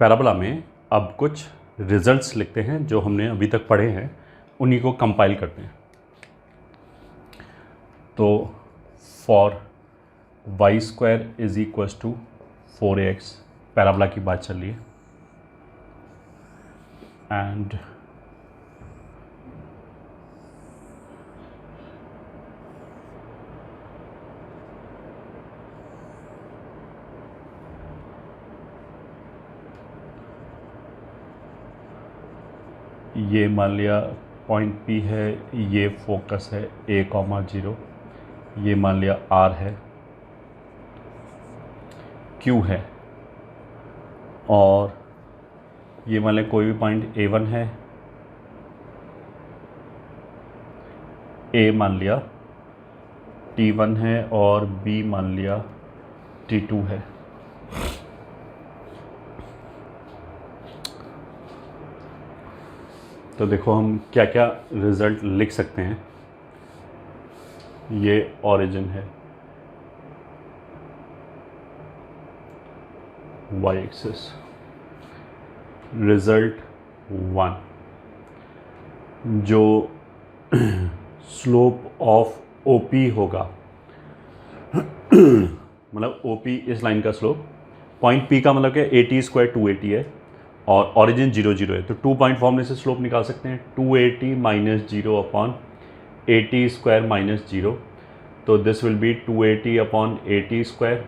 Parabola में अब कुछ रिजल्ट्स लिखते हैं जो हमने अभी तक पढ़े हैं, उन्हीं को कंपाइल करते हैं। तो for Y square is equal to 4ax parabola की बात चल रही है, एंड ये मान लिया पॉइंट P है, ये फोकस है a,0, ये मान लिया R है, Q है, और ये मान लिया कोई भी पॉइंट A1 है, A मान लिया T1 है, और B मान लिया T2 है। तो देखो हम क्या क्या रिज़ल्ट लिख सकते हैं। ये ओरिजिन है, वाई एक्सिस, रिज़ल्ट 1 जो स्लोप ऑफ OP होगा, मतलब OP इस लाइन का स्लोप, पॉइंट P का मतलब क्या, AT² 280 है और ओरिजिन 0 0 है, तो 2 पॉइंट फॉर्मूले से स्लोप निकाल सकते हैं। 280 माइनस 0 अपॉन AT² माइनस 0, तो this will B 280 upon AT²।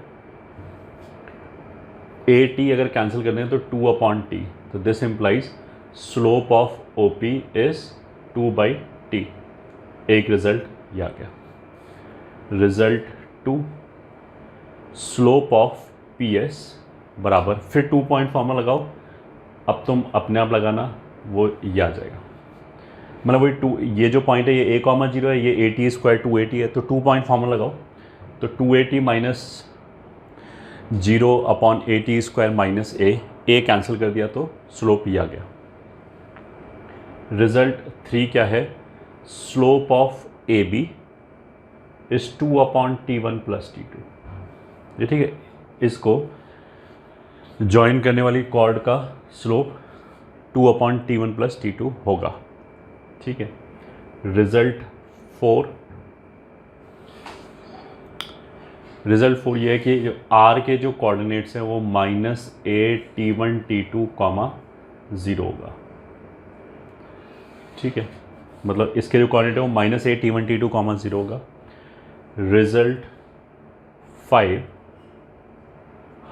AT अगर कैंसिल करते हैं तो 2 अपॉन T, तो this implies slope of OP is 2/T। एक रिजल्ट ये आ गया। रिजल्ट 2, स्लोप ऑफ PS बराबर, फिर 2 पॉइंट फॉर्मूला लगाओ, अब तुम अपने आप लगाना, वो ये आ जाएगा। मतलब वही 2, ये जो पॉइंट है ये a,0 है, ये AT² 280 है, तो 2 पॉइंट फॉर्मूला लगाओ, तो 280 minus 0 upon AT² minus a cancel कर दिया तो स्लोप ये आ गया। रिजल्ट 3 क्या है, slope of AB is 2 upon T1 plus T2। ये ठीक है, इसको ज्वाइन करने वाली कॉर्ड का slope 2 upon T1 plus T2 होगा। ठीक है। रिजल्ट 4, ये है कि जो R के जो कोऑर्डिनेट्स हैं वो -a T1 T2, 0 होगा। ठीक है, मतलब इसके जो कोऑर्डिनेट है वो -a T1 T2, 0 होगा। रिजल्ट 5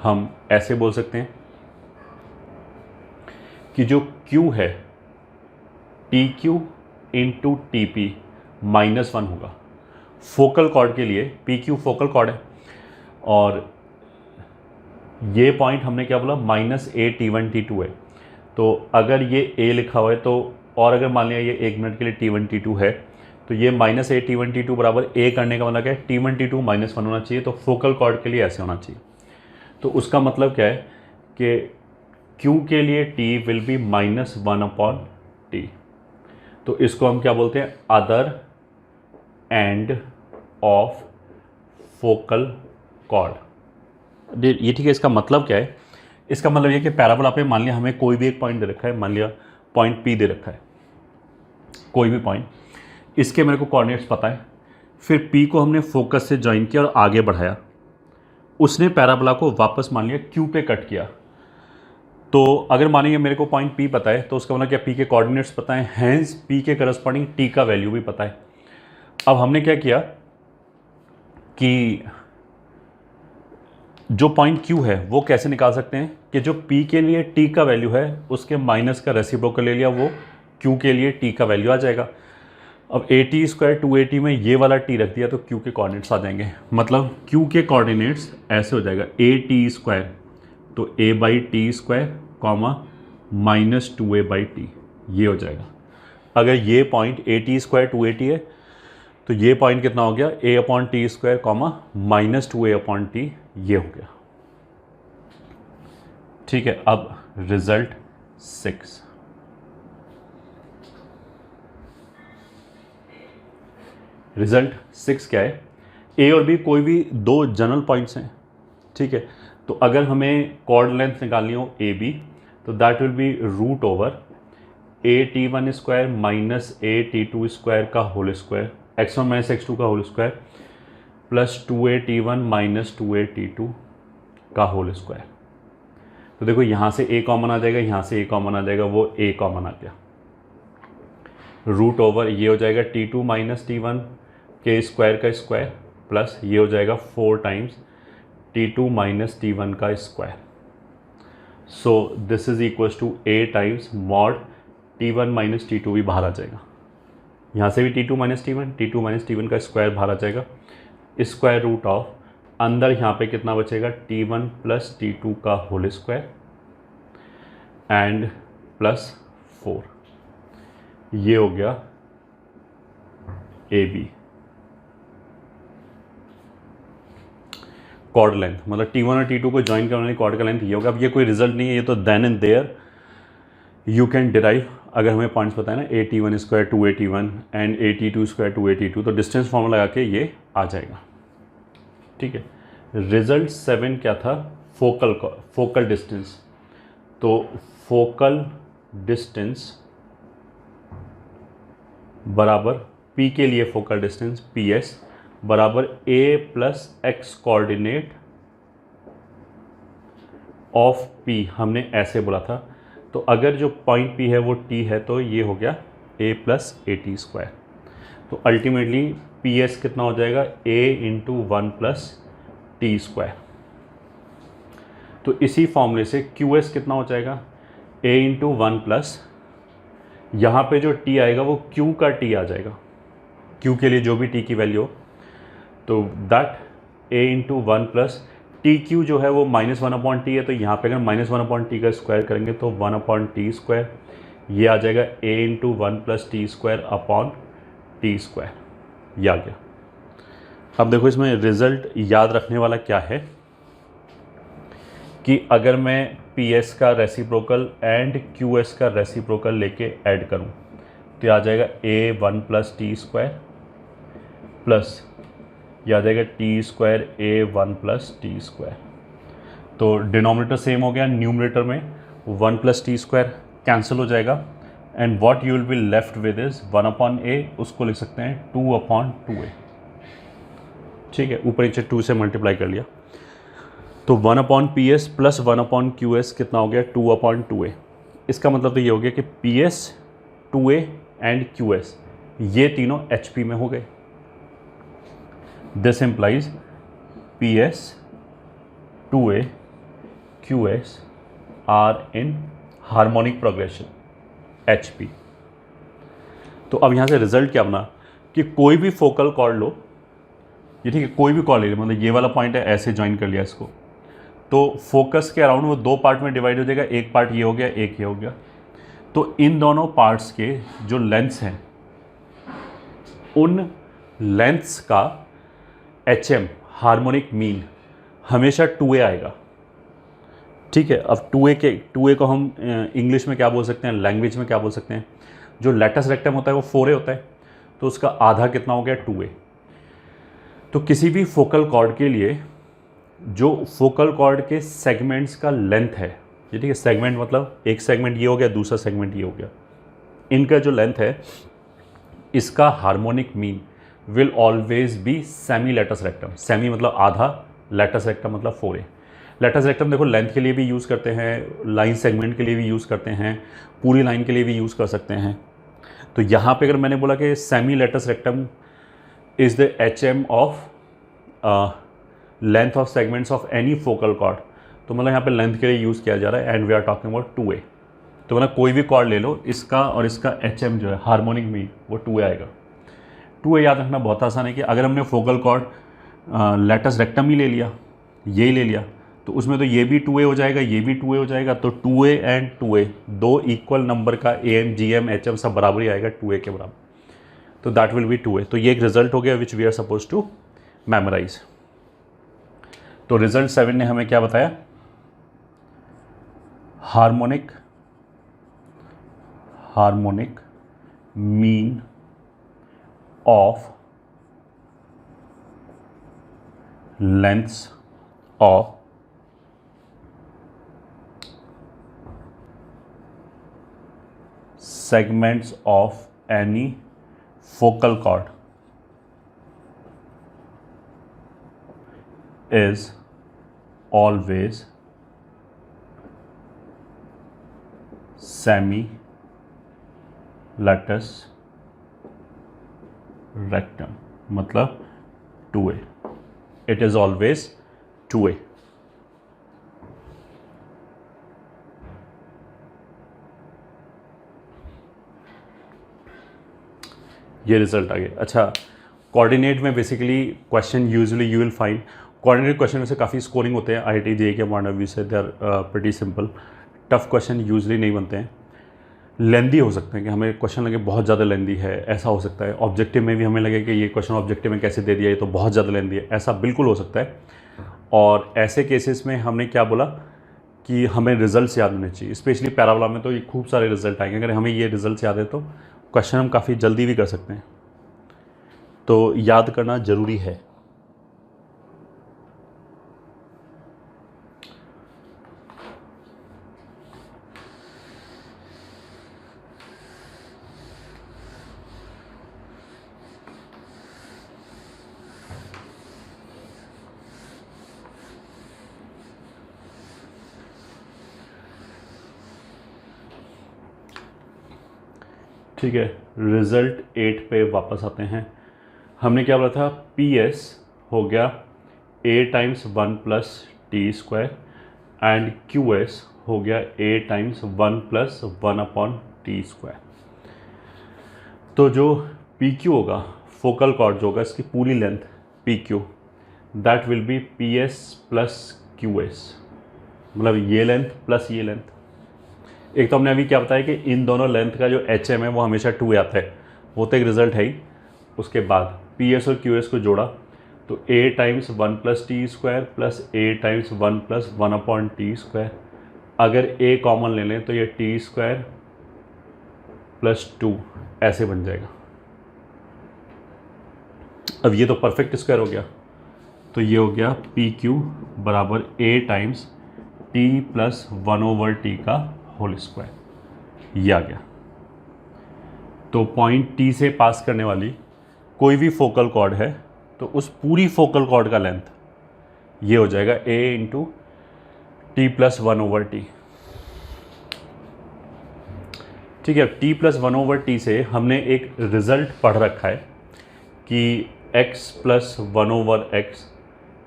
हम ऐसे बोल सकते हैं कि जो Q है TQ इंटू TP -1 होगा। फोकल कॉर्ड के लिए PQ फोकल कॉर्ड है, और ये पॉइंट हमने क्या बोला, -a T1 T2 है, तो अगर ये A लिखा हुआ है तो, और अगर मान लिया ये 1 मिनट के लिए T1 T2 है, तो ये -a T1 T2 बराबर A करने का मतलब क्या है, T1 T2 -1 होना चाहिए, तो फोकल कॉर्ड के लिए ऐसे होना चाहिए। तो उसका मतलब क्या है कि Q के लिए T will be -1 upon T, तो इसको हम क्या बोलते हैं, other end of focal cord. ये ठीक है, इसका मतलब क्या है, इसका मतलब ये कि पैराबोला पे मान लिया हमें कोई भी एक पॉइंट दे रखा है, मान लिया पॉइंट P दे रखा है, कोई भी पॉइंट, इसके मेरे को कोऑर्डिनेट्स पता है, फिर P को हमने फोकस से ज्वाइन किया और आगे बढ़ाया, उसने पैराबोला को वापस मान लिया Q पे कट किया। तो अगर मानिए मेरे को पॉइंट P पता है, तो उसका मतलब क्या, P के कोऑर्डिनेट्स पता है, हैंस P के करस्पॉन्डिंग T का वैल्यू भी पता है। अब हमने क्या किया कि जो पॉइंट Q है वो कैसे निकाल सकते हैं कि जो P के लिए T का वैल्यू है उसके माइनस का रेसिप्रोकल ले लिया, वो Q के लिए T का वैल्यू आ जाएगा। अब AT² 280 में ये वाला T रख दिया तो Q के कोऑर्डिनेट्स आ जाएंगे, मतलब Q के कोऑर्डिनेट्स ऐसे हो जाएगा, AT², तो a/T², -2a/T, ये हो जाएगा। अगर ये पॉइंट AT² 280 है तो ये पॉइंट कितना हो गया, a/T², -2a/T, ये हो गया। ठीक है, अब रिजल्ट 6, रिजल्ट 6 क्या है, A और B कोई भी दो जनरल पॉइंट्स हैं। ठीक है, तो अगर हमें कॉर्ड लेंथ निकालनी हो AB, तो that will be root over a T one square minus a T two square का whole square, x one minus x two का whole square plus 2a t1 minus 2a t2 का whole square. तो देखो यहाँ से a common आ जाएगा, यहाँ से a कॉमन आ जाएगा, वो a कॉमन आ गया। रूट ओवर ये हो जाएगा t2 माइनस t1 के स्क्वायर का स्क्वायर प्लस ये हो जाएगा 4 टाइम्स t2 माइनस t1 का square. So this is equal to a times mod t1 minus t2 भी बाहर आ जाएगा। यहाँ से भी t2 माइनस t1 का स्क्वायर बाहर आ जाएगा। स्क्वायर रूट ऑफ अंदर यहाँ पे कितना बचेगा t1 प्लस t2 का होल स्क्वायर एंड प्लस 4, ये हो गया ए बी। कॉर्ड लेंथ मतलब t1 और t2 को ज्वाइन करने वाली कॉर्ड का लेंथ ये होगा। अब ये कोई रिजल्ट नहीं है, ये तो then and there you can derive. अगर हमें पॉइंट्स पता है ना A T one square 2a t1 and A T two square 2a t2, तो डिस्टेंस फॉर्मूला लगा के ये आ जाएगा। ठीक है, रिजल्ट 7 क्या था, फोकल डिस्टेंस। तो फोकल डिस्टेंस बराबर p के लिए फोकल डिस्टेंस ps बराबर a plus x coordinate of p, हमने ऐसे बोला था। तो अगर जो पॉइंट p है वो t है तो ये हो गया a plus A T square. तो अल्टीमेटली ps कितना हो जाएगा a into 1 plus T square. तो इसी फॉर्मूले से qs कितना हो जाएगा a इंटू 1 प्लस, यहाँ पे जो t आएगा वो q का t आ जाएगा, q के लिए जो भी t की वैल्यू हो, तो that a into 1 plus T Q जो है वो -1/t है। तो यहाँ पे अगर -1/t का स्क्वायर करेंगे तो 1/t स्क्वायर, ये आ जाएगा a into 1 plus T square upon T square, ये आ गया। अब देखो इसमें रिजल्ट याद रखने वाला क्या है कि अगर मैं PS का रेसिप्रोकल एंड QS का रेसिप्रोकल लेके ऐड करूं तो ये आ जाएगा a 1 plus T square plus ये आ जाएगा T square a 1 plus T square. तो डिनोमिनेटर सेम हो गया, न्यूमरेटर में 1 प्लस टी स्क्वायर कैंसिल हो जाएगा and what you will be left with is 1/a, उसको लिख सकते हैं 2/2a। ठीक है, ऊपर नीचे 2 से मल्टीप्लाई कर लिया तो 1/PS प्लस 1/QS कितना हो गया 2/2a। इसका मतलब तो ये हो गया कि PS 2a एंड QS ये तीनों HP में हो गए। This implies PS 2a QS are in harmonic progression HP। तो अब यहाँ से रिजल्ट क्या बना कि कोई भी फोकल कॉर्ड लो, ये ठीक है, कोई भी कॉर्ड ले लो, मतलब ये वाला पॉइंट है ऐसे ज्वाइन कर लिया इसको, तो फोकस के अराउंड वो 2 पार्ट में डिवाइड हो जाएगा, एक पार्ट ये हो गया, एक ये हो गया। तो इन दोनों पार्ट्स के जो लेंथ्स हैं उन लेंथ्स का HM हार्मोनिक मीन हमेशा 2a आएगा। ठीक है, अब 2a को हम इंग्लिश में क्या बोल सकते हैं, लैंग्वेज में क्या बोल सकते हैं, जो लेटस रेक्टम होता है वो 4a होता है, तो उसका आधा कितना हो गया 2a। तो किसी भी फोकल कॉर्ड के लिए जो फोकल कॉर्ड के सेगमेंट्स का लेंथ है, ये ठीक है, सेगमेंट मतलब एक सेगमेंट ये हो गया, दूसरा सेगमेंट ये हो गया, इनका जो लेंथ है इसका harmonic mean will always be semi latus rectum. Semi मतलब आधा, लेटस रेक्टम मतलब 4a। लेटस रेक्टम देखो लेंथ के लिए भी यूज़ करते हैं, लाइन सेगमेंट के लिए भी यूज़ करते हैं, पूरी लाइन के लिए भी यूज़ कर सकते हैं। तो यहाँ पे अगर मैंने बोला कि semi latus rectum is the HM of length of segments of any focal chord, तो मतलब यहाँ पे लेंथ के लिए यूज़ किया जा रहा है and we are talking about 2a। तो मतलब कोई भी कॉर्ड ले लो, इसका और इसका HM जो है हार्मोनिक मीन वो 2a आएगा। 2a याद रखना बहुत आसान है कि अगर हमने फोकल कॉर्ड लेटस रेक्टम ही ले लिया, ये ही ले लिया, तो उसमें तो ये भी 2a हो जाएगा, ये भी 2a हो जाएगा, तो 2a एंड 2a दो इक्वल नंबर का AM GM HM सब बराबर ही आएगा 2a के बराबर, तो दैट विल बी 2a। तो ये एक रिजल्ट हो गया which we are suppose to memorise. तो रिजल्ट 7 ने हमें क्या बताया, harmonic mean of lengths of segments of any focal cord is always semi-latus rectum, मतलब 2A. It is always 2A. ये रिजल्ट आ गया. अच्छा, कोऑर्डिनेट में basically question usually you will find coordinate question में से काफ़ी स्कोरिंग होते हैं. IIT JEE के पॉइंट ऑफ व्यू से they are pretty simple. Tough question usually नहीं बनते हैं. लेंदी हो सकते हैं कि हमें क्वेश्चन लगे बहुत ज़्यादा लेंदी है, ऐसा हो सकता है. ऑब्जेक्टिव में भी हमें लगे कि ये क्वेश्चन ऑब्जेक्टिव में कैसे दे दिया, ये तो बहुत ज़्यादा लेंदी है, ऐसा बिल्कुल हो सकता है. और ऐसे केसेस में हमने क्या बोला कि हमें रिजल्ट्स याद होने चाहिए. स्पेशली पैराबोला में तो ये खूब सारे रिजल्ट आएंगे. अगर हमें ये रिजल्ट्स याद है तो क्वेश्चन हम काफ़ी जल्दी भी कर सकते हैं. तो याद करना ज़रूरी है. ठीक है, रिज़ल्ट 8 पे वापस आते हैं. हमने क्या बोला था, PS हो गया A times 1 plus T square and QS हो गया A times 1 plus 1 upon T square. तो जो PQ होगा, फोकल कॉर्ड जो होगा, इसकी पूरी length PQ, that will B PS plus QS, मतलब ये लेंथ प्लस ये लेंथ. एक तो हमने अभी क्या बताया कि इन दोनों लेंथ का जो HM है वो हमेशा 2 आता है, वो तो एक रिजल्ट है ही. उसके बाद PS और QS को जोड़ा तो A times 1 plus T square plus A times 1 plus 1 upon T square. अगर A कॉमन ले लें तो ये टी स्क्वायर प्लस 2 ऐसे बन जाएगा. अब ये तो परफेक्ट स्क्वायर हो गया, तो ये हो गया PQ बराबर A times T plus 1 over T का होल स्क्वायर. ये आ गया. तो पॉइंट T से पास करने वाली कोई भी फोकल कॉर्ड है तो उस पूरी फोकल कॉर्ड का लेंथ ये हो जाएगा A into T plus 1 over T. ठीक है, T प्लस 1 ओवर T से हमने एक रिजल्ट पढ़ रखा है कि x plus 1 over x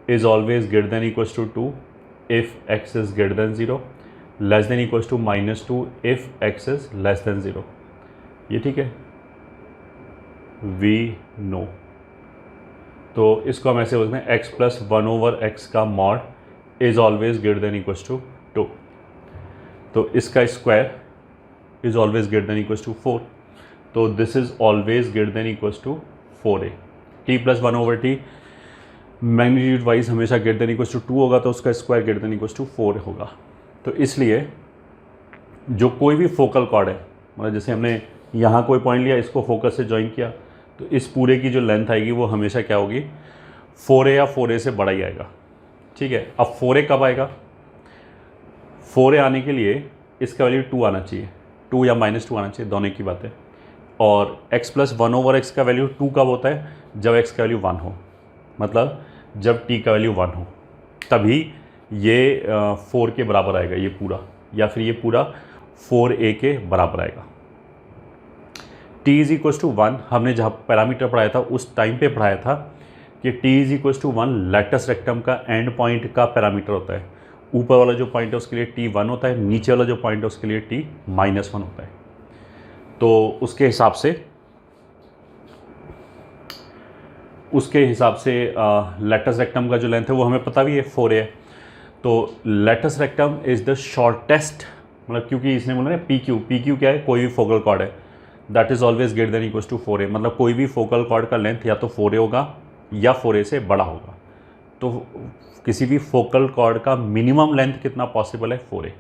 is always greater than equals to 2 if x is greater than 0, less than equals to -2 if x is less than 0. ये ठीक है, वी नो. तो इसको हम ऐसे बोलते हैं x प्लस 1 ओवर x का mod is always greater than equals to 2. तो इसका square is always greater than equals to 4. तो this is always greater than equals to 4a. t plus 1 over T magnitude wise हमेशा greater than equals to 2 होगा, तो उसका square greater than equals to 4 होगा. तो इसलिए जो कोई भी फोकल कॉर्ड है, मतलब जैसे हमने यहाँ कोई पॉइंट लिया, इसको फोकस से ज्वाइन किया, तो इस पूरे की जो लेंथ आएगी वो हमेशा क्या होगी, 4a या 4a से बड़ा ही आएगा. ठीक है, अब 4a कब आएगा, 4a आने के लिए इसका वैल्यू 2 आना चाहिए, 2 या -2 आना चाहिए, दोनों की बात है. और x प्लस 1 ओवर x का वैल्यू 2 कब होता है, जब x का वैल्यू 1 हो, मतलब जब t का वैल्यू 1 हो, तभी ये 4 के बराबर आएगा ये पूरा, या फिर ये पूरा 4a के बराबर आएगा. t इज इक्वल्स टू 1 हमने जहाँ पैरामीटर पढ़ाया था उस टाइम पे पढ़ाया था कि t is equals to 1 latus rectum का एंड पॉइंट का पैरामीटर होता है. ऊपर वाला जो पॉइंट है उसके लिए t 1 होता है, नीचे वाला जो पॉइंट है उसके लिए t -1 होता है. तो उसके हिसाब से लैटस रेक्टम का जो लेंथ है वो हमें पता भी है 4a है. तो latus rectum is the shortest, मतलब क्योंकि इसने बोला ना PQ क्या है, कोई भी फोकल कॉर्ड है that is always greater than equals to 4a, मतलब कोई भी फोकल कॉर्ड का लेंथ या तो 4a होगा या 4a से बड़ा होगा. तो किसी भी फोकल कॉर्ड का मिनिमम लेंथ कितना पॉसिबल है, 4a.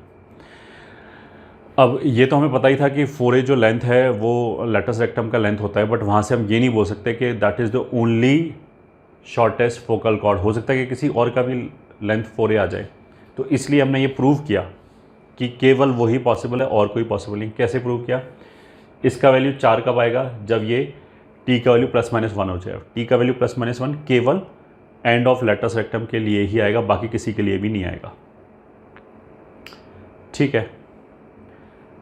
अब ये तो हमें पता ही था कि 4a जो लेंथ है वो लैटस रेक्टम का लेंथ होता है, बट वहाँ से हम ये नहीं बोल सकते कि that is the only shortest focal cord. हो सकता है कि किसी और का भी लेंथ 4a आ जाए. तो इसलिए हमने ये प्रूव किया कि केवल वही पॉसिबल है और कोई पॉसिबल नहीं. कैसे प्रूव किया इसका वैल्यू 4 कब आएगा? जब ये t का वैल्यू ±1 हो जाएगा। t का वैल्यू +-1 केवल एंड ऑफ लेटस रेक्टम के लिए ही आएगा, बाकी किसी के लिए भी नहीं आएगा। ठीक है,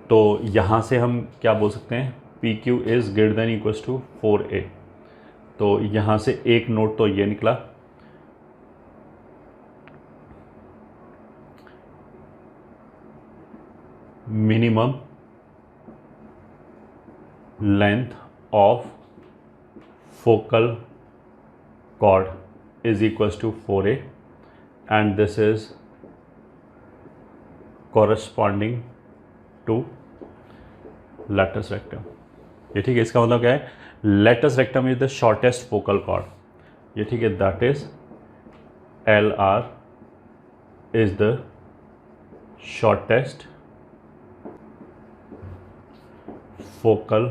तो यहाँ से हम क्या बोल सकते हैं? PQ is greater than equals to 4a। तो यहाँ से एक नोट तो ये निकला, minimum length of focal chord is equals to 4a and this is corresponding to latus rectum। ये ठीक है, इसका मतलब क्या है? latus rectum is the shortest focal cord। ये ठीक है, that is LR is the shortest focal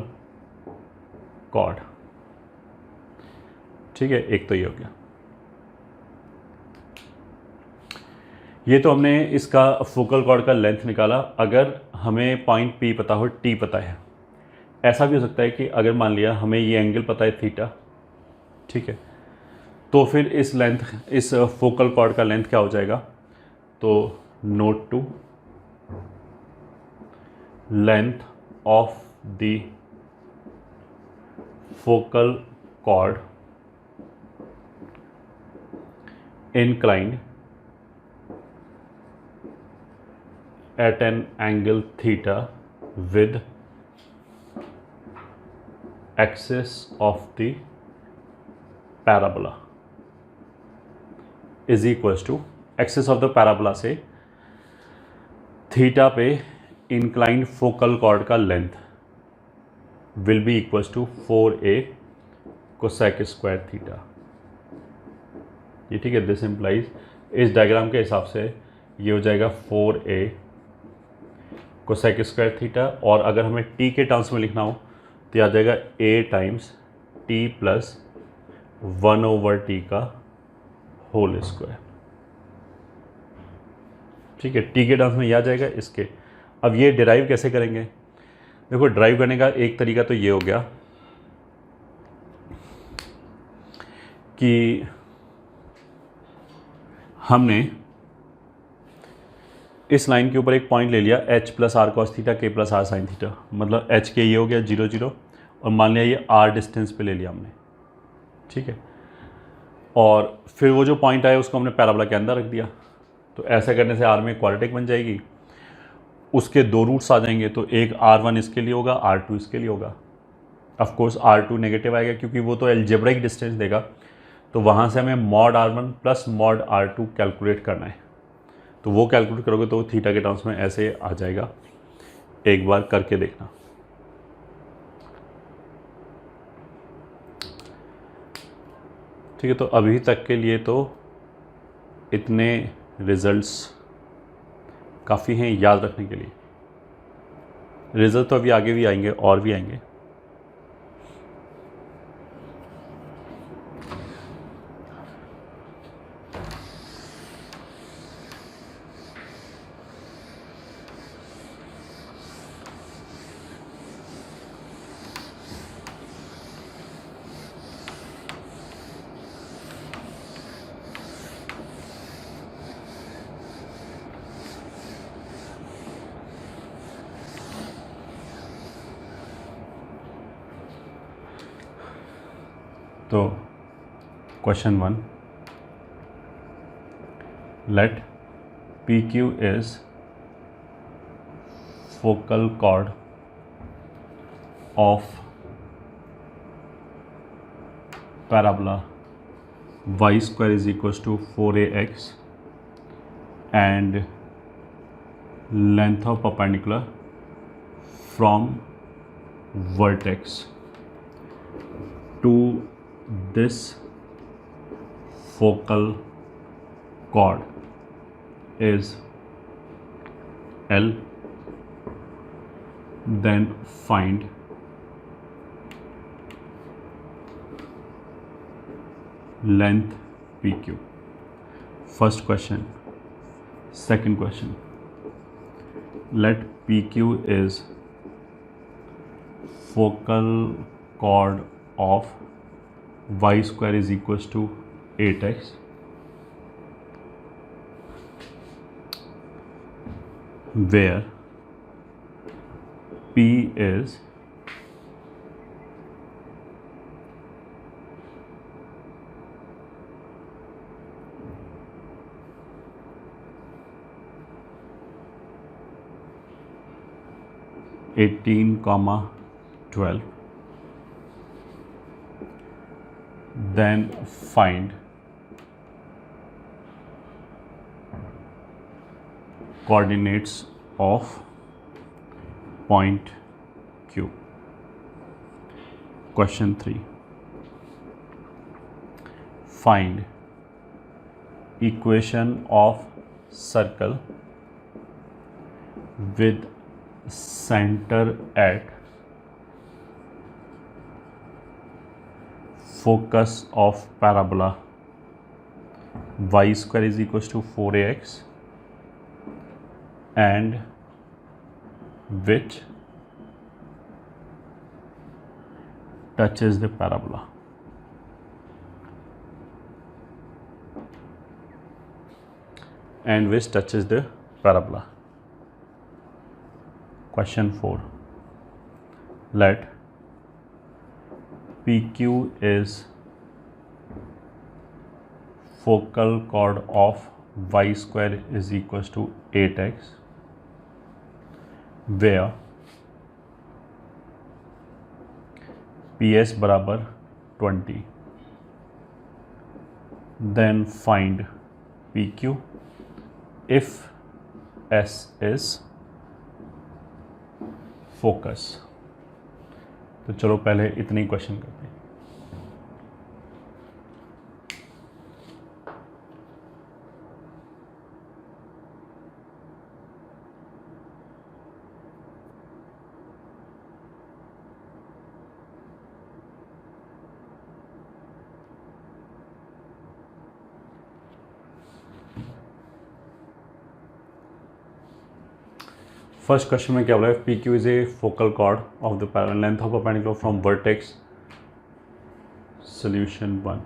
cord। ठीक है, एक तो ये हो गया। ये तो हमने इसका फोकल कॉर्ड का लेंथ निकाला। अगर हमें पॉइंट P पता हो, T पता है, ऐसा भी हो सकता है कि अगर मान लिया हमें ये एंगल पता है थीटा, ठीक है, तो फिर इस लेंथ, इस फोकल कॉर्ड का लेंथ क्या हो जाएगा? तो note two length of the focal chord inclined at an angle theta with axis of the parabola is equals to axis of the parabola से थीटा पे inclined focal cord का length will be equals to 4a cosec square theta। ये ठीक है, this implies, इस diagram के हिसाब से ये हो जाएगा 4a कोसेक स्क्वायर थीटा, और अगर हमें t के टर्म्स में लिखना हो तो आ जाएगा a times t plus 1/t का होल स्क्वायर। ठीक है, t के टर्म्स में ये आ जाएगा इसके। अब ये डिराइव कैसे करेंगे? देखो, डिराइव करने का एक तरीका तो ये हो गया कि हमने इस लाइन के ऊपर एक पॉइंट ले लिया h plus r cos theta k plus r sine theta, मतलब h के ये हो गया 0 0, और मान लिया ये r डिस्टेंस पे ले लिया हमने। ठीक है, और फिर वो जो पॉइंट आया उसको हमने पैराबोला के अंदर रख दिया। तो ऐसा करने से r में क्वाड्रेटिक बन जाएगी, उसके दो रूट्स आ जाएंगे, तो एक r1 इसके लिए होगा, r2 इसके लिए होगा। ऑफ कोर्स r2 नेगेटिव आएगा क्योंकि वो तो एल्जेब्रिक डिस्टेंस देगा, तो वहाँ से हमें mod r1 plus mod r2 calculate करना है। तो वो कैलकुलेट करोगे तो थीटा के टर्म्स में ऐसे आ जाएगा। एक बार करके देखना। ठीक है, तो अभी तक के लिए तो इतने रिजल्ट्स काफ़ी हैं याद रखने के लिए। रिजल्ट तो अभी आगे भी आएंगे और भी आएंगे। तो question 1, let PQ is focal chord of parabola y square is equals to 4ax and length of perpendicular from vertex to this focal chord is L, then find length PQ। First question. Second question, let PQ is focal chord of y square is equals to 8x, where P is (18, 12). Then find coordinates of point Q. Question 3. Find equation of circle with center at focus of parabola y square is equals to 4ax and which touches the parabola. And which touches the parabola. Question 4. Let PQ is focal chord of y square is equals to 8x, where PS बराबर 20. Then find PQ if S is focus. तो चलो पहले इतने ही question करते हैं. First question में क्या बोला है? P Q is a focal chord of the length of perpendicular from vertex. Solution 1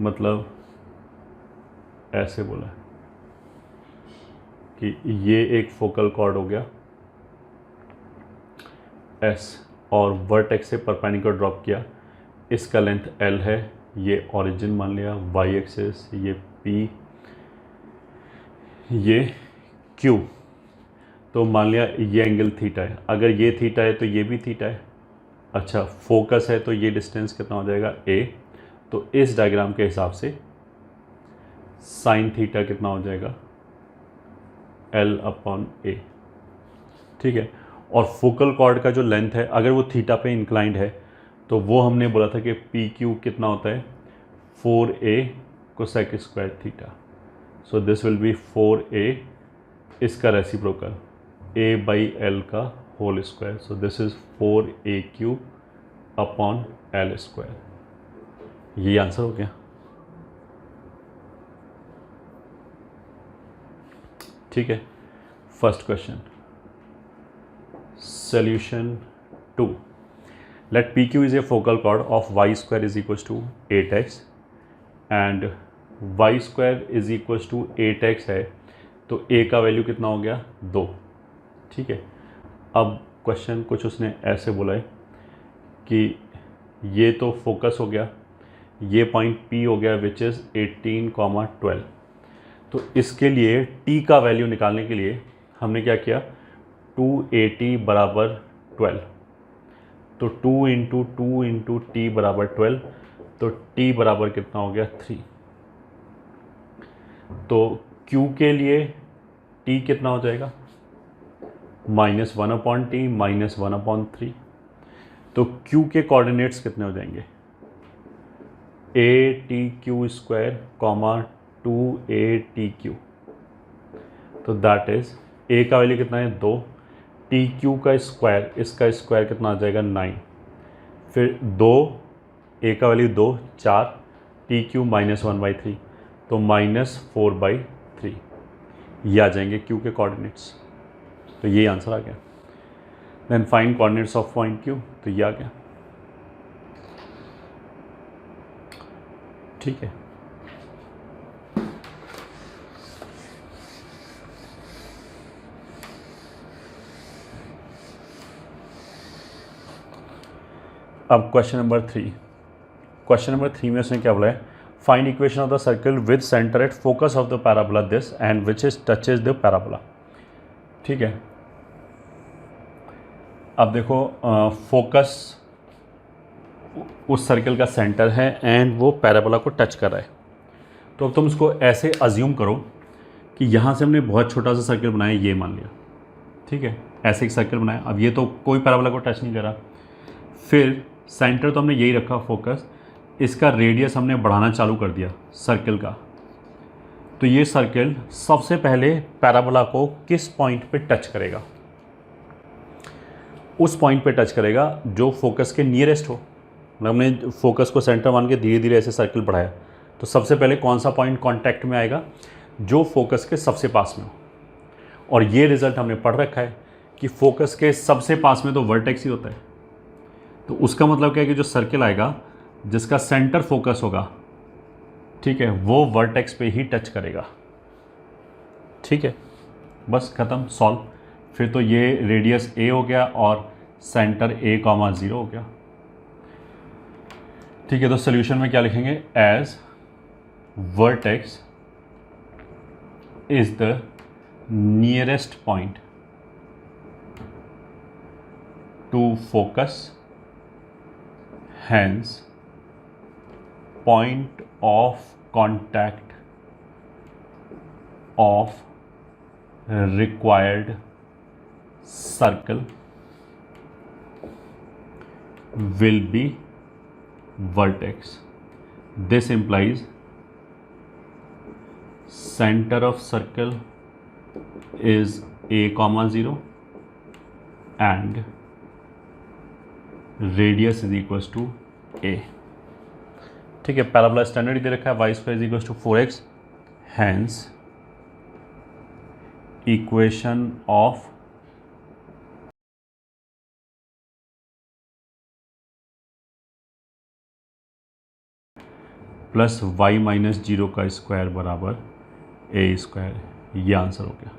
मतलब ऐसे बोला है कि ये एक फोकल कॉर्ड हो गया एस और वर्टेक्स से परपेंडिकुलर ड्रॉप किया. इसका लेंथ एल है, ये ओरिजिन मान लिया, वाई एक्सिस, ये पी, ये क्यू. तो मान लिया ये एंगल थीटा है. अगर ये थीटा है तो ये भी थीटा है. अच्छा, फोकस है तो ये डिस्टेंस कितना हो जाएगा? ए. तो इस डायग्राम के हिसाब से साइन थीटा कितना हो जाएगा? एल अपॉन ए. ठीक है. और फोकल कॉर्ड का जो लेंथ है अगर वो थीटा पे इंक्लाइंड है तो वो हमने बोला था कि पी क्यू कितना होता है? 4a cosec square theta. So this will be 4a, इसका रेसिप्रोकल a बाई एल का whole square. So this is 4a cube upon L square. ये आंसर हो गया. ठीक है. First question. Solution 2. Let PQ is a focal chord of y square is equals to 8x and y square is equals to 8x है तो a का value कितना हो गया? 2. ठीक है. अब क्वेश्चन कुछ उसने ऐसे बोला है कि ये तो फोकस हो गया, ये पॉइंट P हो गया विच इज़ 18, 12. तो इसके लिए t का वैल्यू निकालने के लिए हमने क्या किया? 2at बराबर 12. तो 2 इंटू 2 इंटू टी बराबर 12. तो t बराबर कितना हो गया? 3. तो q के लिए t कितना हो जाएगा? -1 अपॉन टी -1 अपॉन 3. तो q के कोऑर्डिनेट्स कितने हो जाएंगे? a T Q square comma 2a/t/q. तो दैट इज a का वैल्यू कितना है? 2. टी क्यू का स्क्वायर, इसका स्क्वायर कितना आ जाएगा? 9. फिर 2, a का वैल्यू 2, 4, टी क्यू -1/3 तो -4/3. ये आ जाएंगे q के कोऑर्डिनेट्स. तो ये आंसर आ गया. Then find coordinates of point Q, तो ये आ गया। ठीक है, अब क्वेश्चन नंबर 3। क्वेश्चन नंबर 3 में उसने क्या बोला है, find equation of the circle with centre at focus of the parabola this and which is touches the parabola. ठीक है, अब देखो फोकस उस सर्कल का सेंटर है एंड वो पैराबोला को टच कर रहा है। तो अब तुम इसको ऐसे अज्यूम करो कि यहाँ से हमने बहुत छोटा सा सर्कल बनाया, ये मान लिया। ठीक है, ऐसे एक सर्कल बनाया, अब ये तो कोई पैराबोला को टच नहीं करा। फिर सेंटर तो हमने यही रखा फोकस, इसका रेडियस हमने बढ़ाना चालू कर दिया सर्कल का। तो ये सर्कल सबसे पहले पैराबोला को किस पॉइंट पे टच करेगा? उस पॉइंट पे टच करेगा जो फोकस के नियरेस्ट हो। मतलब हमने फोकस को सेंटर मान के धीरे धीरे ऐसे सर्कल बढ़ाया, तो सबसे पहले कौन सा पॉइंट कांटेक्ट में आएगा? जो फोकस के सबसे पास में हो। और ये रिजल्ट हमने पढ़ रखा है कि फोकस के सबसे पास में तो वर्टेक्स ही होता है। तो उसका मतलब क्या है कि जो सर्कल आएगा जिसका सेंटर फोकस होगा, ठीक है, वो वर्टेक्स पे ही टच करेगा। ठीक है, बस ख़त्म, सॉल्व। फिर तो ये रेडियस a हो गया और सेंटर a,0 हो गया। ठीक है, तो सोल्यूशन में क्या लिखेंगे? As vertex is the nearest point to focus, hence point of contact of required circle will be vertex. This implies center of circle is a,0 and radius is equals to a। ठीक है, parabola standard दे रखा है y square is equals to 4x, hence equation of plus y minus 0 का square बराबर a square, ये answer हो गया।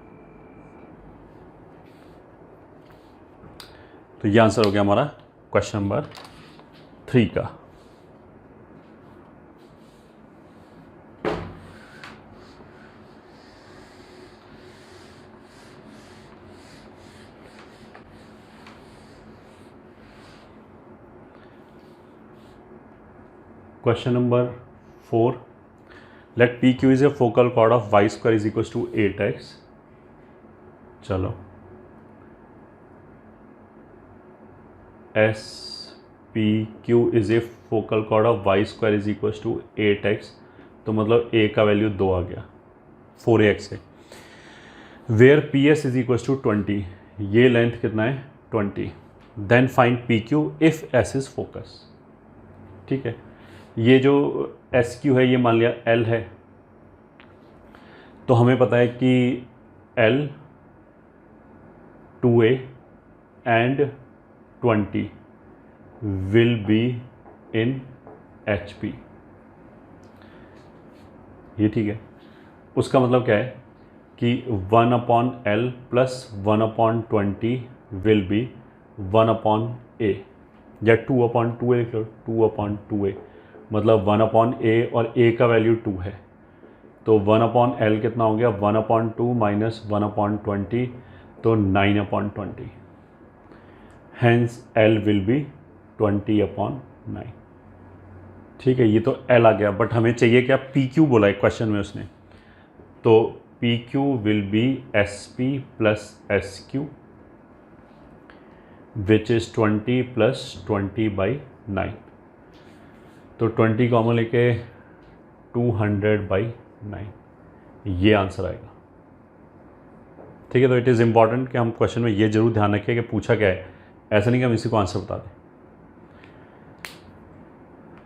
तो ये आंसर हो गया हमारा क्वेश्चन नंबर 3 का। Question number 4, let P Q is a focal chord of y square is equal to 8x। चलो, as P Q is a focal chord of y square is equal to 8x, तो मतलब a का value 2 आ गया, 4ax है। Where P S is equal to 20, ये length कितना है? 20। Then find P Q if S is focus. ठीक है, ये जो एस क्यू है ये मान लिया एल है, तो हमें पता है कि L 2a and 20 will be in HP। ये ठीक है, उसका मतलब क्या है कि 1/L plus 1/20 will be 1/A, या 2/2A लिख लो, 2/2A, मतलब 1/A और A का वैल्यू 2 है, तो 1/L कितना हो गया? 1/2 माइनस 1/20, तो 9/20। Hence L will be 20/9। ठीक है, ये तो L आ गया, बट हमें चाहिए क्या? पी क्यू बोला है क्वेश्चन में उसने, तो P Q will be S P plus S Q which is 20 plus 20/9, तो 20 कॉमन लेके 200/9, ये आंसर आएगा। ठीक है, तो इट इज़ इम्पॉर्टेंट कि हम क्वेश्चन में ये जरूर ध्यान रखें कि पूछा क्या है, ऐसा नहीं कि हम इसी को आंसर बता दें।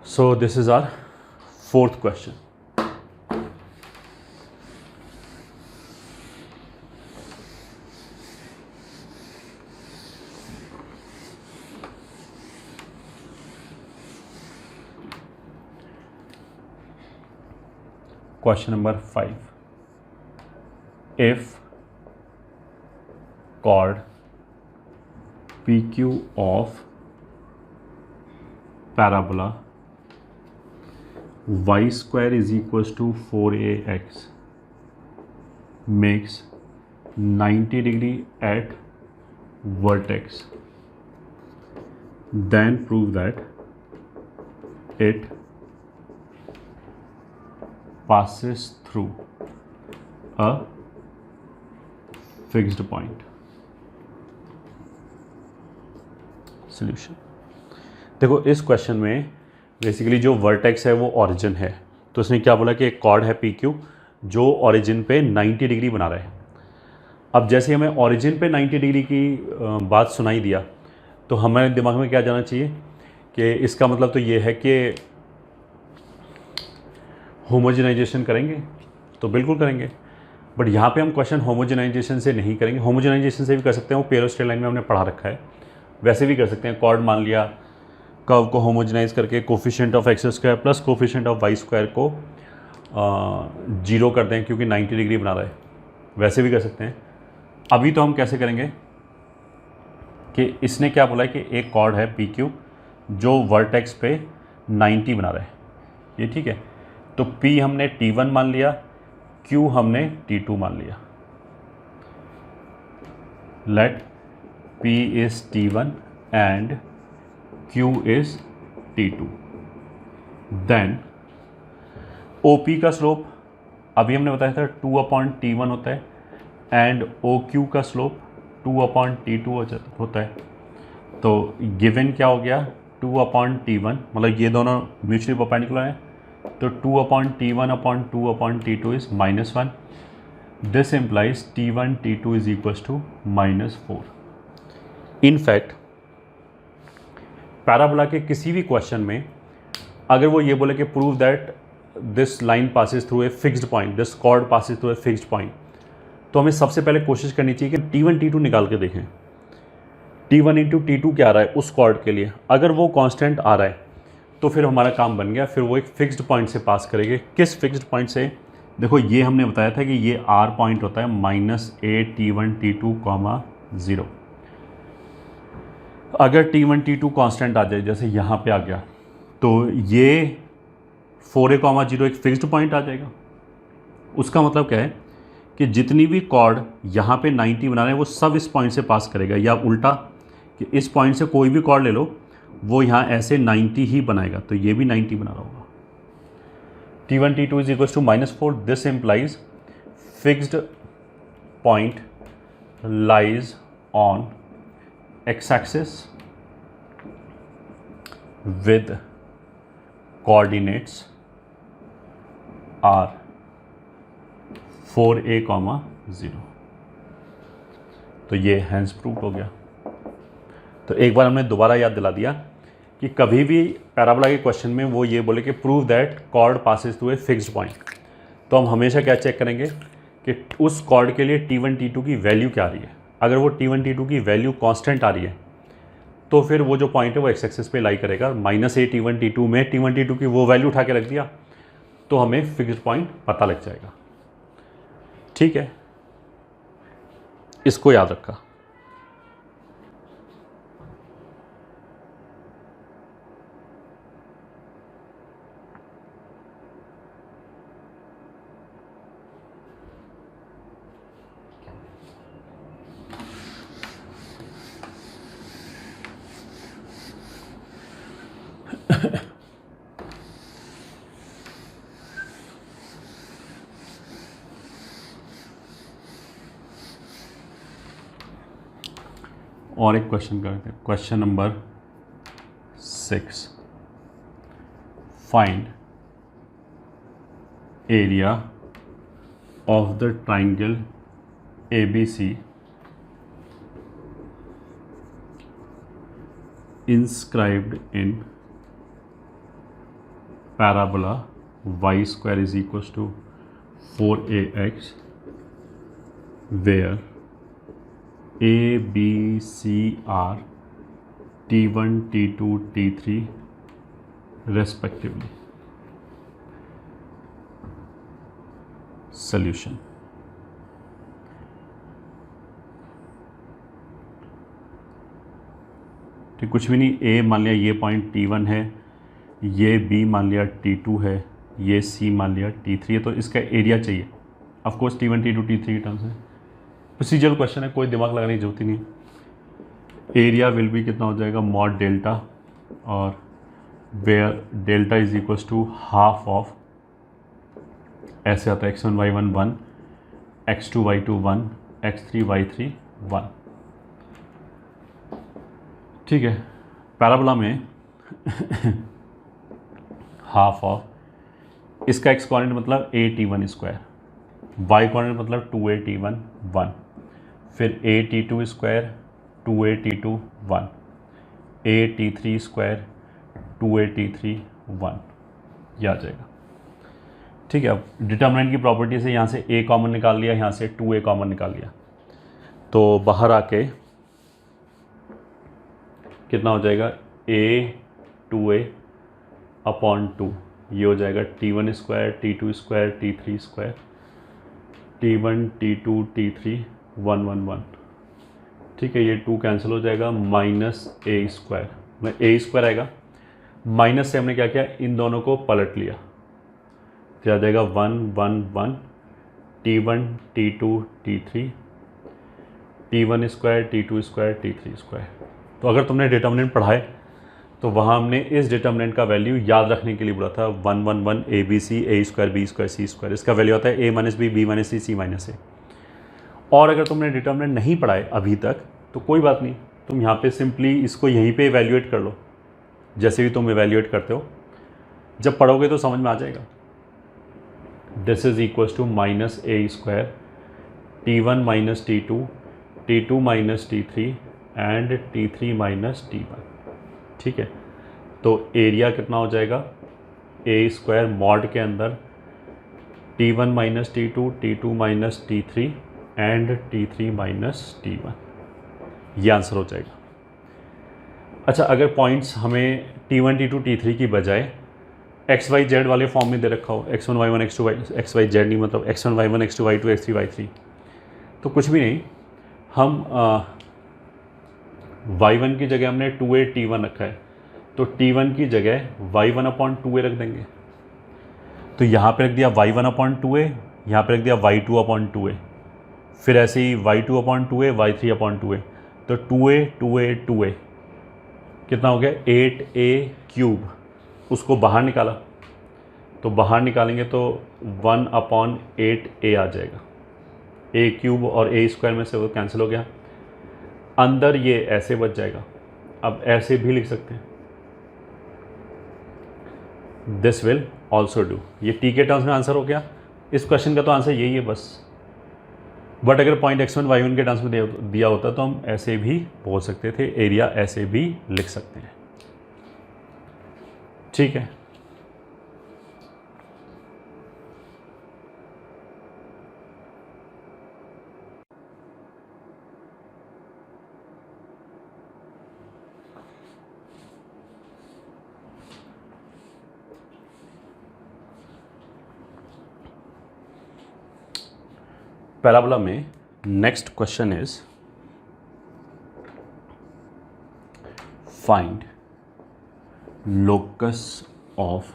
So this is our 4th question. Question number 5. If chord PQ of parabola y square is equals to 4ax makes 90 degree at vertex, then prove that it passes through a fixed point. Solution. देखो इस question में basically जो vertex है वो origin है, तो उसने क्या बोला कि एक कॉर्ड है पी क्यू जो ओरिजिन पे 90 डिग्री बना रहा है। अब जैसे हमें ओरिजिन पे 90 डिग्री की बात सुनाई दिया तो हमारे दिमाग में क्या जाना चाहिए कि इसका मतलब तो ये है कि होमोजेनाइजेशन करेंगे, तो बिल्कुल करेंगे, बट यहाँ पे हम क्वेश्चन होमोजेनाइजेशन से नहीं करेंगे। होमोजेनाइजेशन से भी कर सकते हैं, वो पेरो स्ट्रेट लाइन में हमने पढ़ा रखा है, वैसे भी कर सकते हैं। कॉर्ड मान लिया, कर्व को होमोजेनाइज करके coefficient of x square plus coefficient of y square को 0 कर दें क्योंकि 90 डिग्री बना रहा है, वैसे भी कर सकते हैं। अभी तो हम कैसे करेंगे कि इसने क्या बोला है कि एक कॉर्ड है पी क्यू जो वर्टेक्स पे 90 बना रहा है, ये ठीक है। तो P हमने T1 मान लिया, Q हमने T2 मान लिया। Let P is T1 and Q is T2। Then OP का स्लोप अभी हमने बताया था 2/T1 होता है एंड OQ का स्लोप 2/T2 होता है। तो गिवन क्या हो गया 2/T1, मतलब ये दोनों म्यूचुअली परपेंडिकुलर हैं, तो 2/T1/2/T2 is -1। This implies T1 T2 is equals to -4। In fact parabola के किसी भी क्वेश्चन में अगर वो ये बोले कि prove that this line passes through a fixed point, this cord passes through a fixed point, तो हमें सबसे पहले कोशिश करनी चाहिए कि T1 T2 निकाल के देखें। T1 इंटू T2 क्या आ रहा है उस कॉर्ड के लिए, अगर वो कांस्टेंट आ रहा है तो फिर हमारा काम बन गया। फिर वो एक फिक्स्ड पॉइंट से पास करेंगे। किस फिक्स्ड पॉइंट से? देखो ये हमने बताया था कि ये R पॉइंट होता है -a T1 T2, 0। अगर T1 T2 कांस्टेंट आ जाए, जैसे यहाँ पे आ गया, तो ये 4a, 0 एक फिक्स्ड पॉइंट आ जाएगा। उसका मतलब क्या है कि जितनी भी कॉर्ड यहाँ पे 90 बना रहे हैं वो सब इस पॉइंट से पास करेगा, या उल्टा कि इस पॉइंट से कोई भी कॉर्ड ले लो वो यहाँ ऐसे 90 ही बनाएगा, तो ये भी 90 बना रहा होगा। T1 T2 is equals to -4। This implies fixed point lies on x axis with coordinates are 4a, 0। तो ये हैंस प्रूव हो गया। तो एक बार हमने दोबारा याद दिला दिया कि कभी भी पैराबोला के क्वेश्चन में वो ये बोले कि prove that chord passes through a fixed point, तो हम हमेशा क्या चेक करेंगे कि उस कॉर्ड के लिए T1 T2 की वैल्यू क्या आ रही है। अगर वो T1 T2 की वैल्यू कांस्टेंट आ रही है तो फिर वो जो पॉइंट है वो एक्स एक्सिस पे लाई करेगा। -a T1 T2 में T1 T2 की वो वैल्यू उठा के रख दिया तो हमें फिक्स्ड पॉइंट पता लग जाएगा। ठीक है, इसको याद रखा। और एक क्वेश्चन करते हैं। Question number 6, find area of the triangle ABC inscribed in parabola y square is equals to 4ax where A, B, C are T1, T2, T3 respectively. Solution. ठीक, कुछ भी नहीं, ए मान लिया ये पॉइंट T1 है, ये बी मान लिया T2 है, ये सी मान लिया T3 है, तो इसका एरिया चाहिए। Of course T1 T2 T3 की टर्म्स है, प्रोसीजरल क्वेश्चन है, कोई दिमाग लगाने की जरूरत ही नहीं। एरिया विल बी कितना हो जाएगा, मॉड डेल्टा, और where delta is equals to half of, ऐसे आता है x1 y1 1, x2 y2 1, x3 y3 1। ठीक है, पैराबोला में हाफ ऑफ, इसका x कोऑर्डिनेट मतलब a_t1 स्क्वायर, y कोऑर्डिनेट मतलब 2a_t1 1, फिर a_t2 square 2a_t2 1, a_t3 square 2a_t3 1, यह आ जाएगा। ठीक है, अब डिटर्मिनेंट की प्रॉपर्टी से यहाँ से a कॉमन निकाल लिया, यहाँ से 2a कॉमन निकाल लिया, तो बाहर आके कितना हो जाएगा, a 2a/2, ये हो जाएगा T1 square T2 square T3 square, T1 T2 T3 1 1 1। ठीक है, ये 2 कैंसिल हो जाएगा, माइनस a स्क्वायर, में a स्क्वायर आएगा, माइनस से हमने क्या किया, इन दोनों को पलट लिया, तो आ जाएगा 1 1 1, T1 T2 T3, T1 square T2 square T3 square. तो अगर तुमने डिटर्मिनेंट पढ़ाए तो वहाँ हमने इस डिटर्मिनेंट का वैल्यू याद रखने के लिए बोला था, 1 1 1 ABC a square B square C square, इसका वैल्यू आता है a minus B, B minus C, C minus A. और अगर तुमने डिटर्मिनेंट नहीं पढ़ाए अभी तक तो कोई बात नहीं, तुम यहाँ पे सिंपली इसको यहीं पे इवैल्यूएट कर लो, जैसे भी तुम इवैल्यूएट करते हो, जब पढ़ोगे तो समझ में आ जाएगा। This is equals to minus a square T1 minus T2, T2 minus T3 and T3 minus T1। ठीक है, तो एरिया कितना हो जाएगा, a स्क्वायर मॉड के अंदर T1 minus T2, T2 minus T3 and T3 minus T1, ये answer हो जाएगा। अच्छा, अगर पॉइंट्स हमें T1 T2 T3 की बजाय एक्स वाई जेड वाले फॉर्म में दे रखा हो, x1 y1 x2 x Y Z नहीं, मतलब x1 y1 x2 y2 x3 y3, तो कुछ भी नहीं, हम y1 की जगह हमने 2a T1 रखा है, तो T1 की जगह y1/2a रख देंगे, तो यहाँ पे रख दिया y1/2a, यहाँ पे रख दिया y2/2a, फिर ऐसे ही y2/2a y3/2a, तो 2a 2a 2a कितना हो गया, 8a³, उसको बाहर निकाला, तो बाहर निकालेंगे तो 1/8a आ जाएगा, a³ और a स्क्वायर में से वो कैंसिल हो गया, अंदर ये ऐसे बच जाएगा। अब ऐसे भी लिख सकते हैं, दिस विल ऑल्सो डू, ये टी के टर्म्स में आंसर हो गया। इस क्वेश्चन का तो आंसर यही है बस, बट अगर पॉइंट x1 y1 के टर्म्स में दिया होता तो हम ऐसे भी बोल सकते थे, एरिया ऐसे भी लिख सकते हैं। ठीक है, पैराबोला में next question is find locus of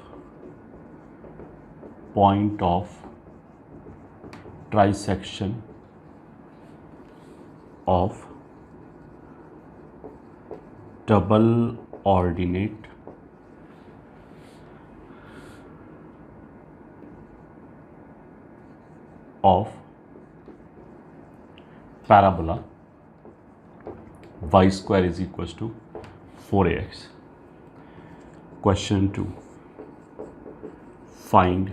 point of trisection of double ordinate of parabola y square is equals to 4ax. Question 2. Find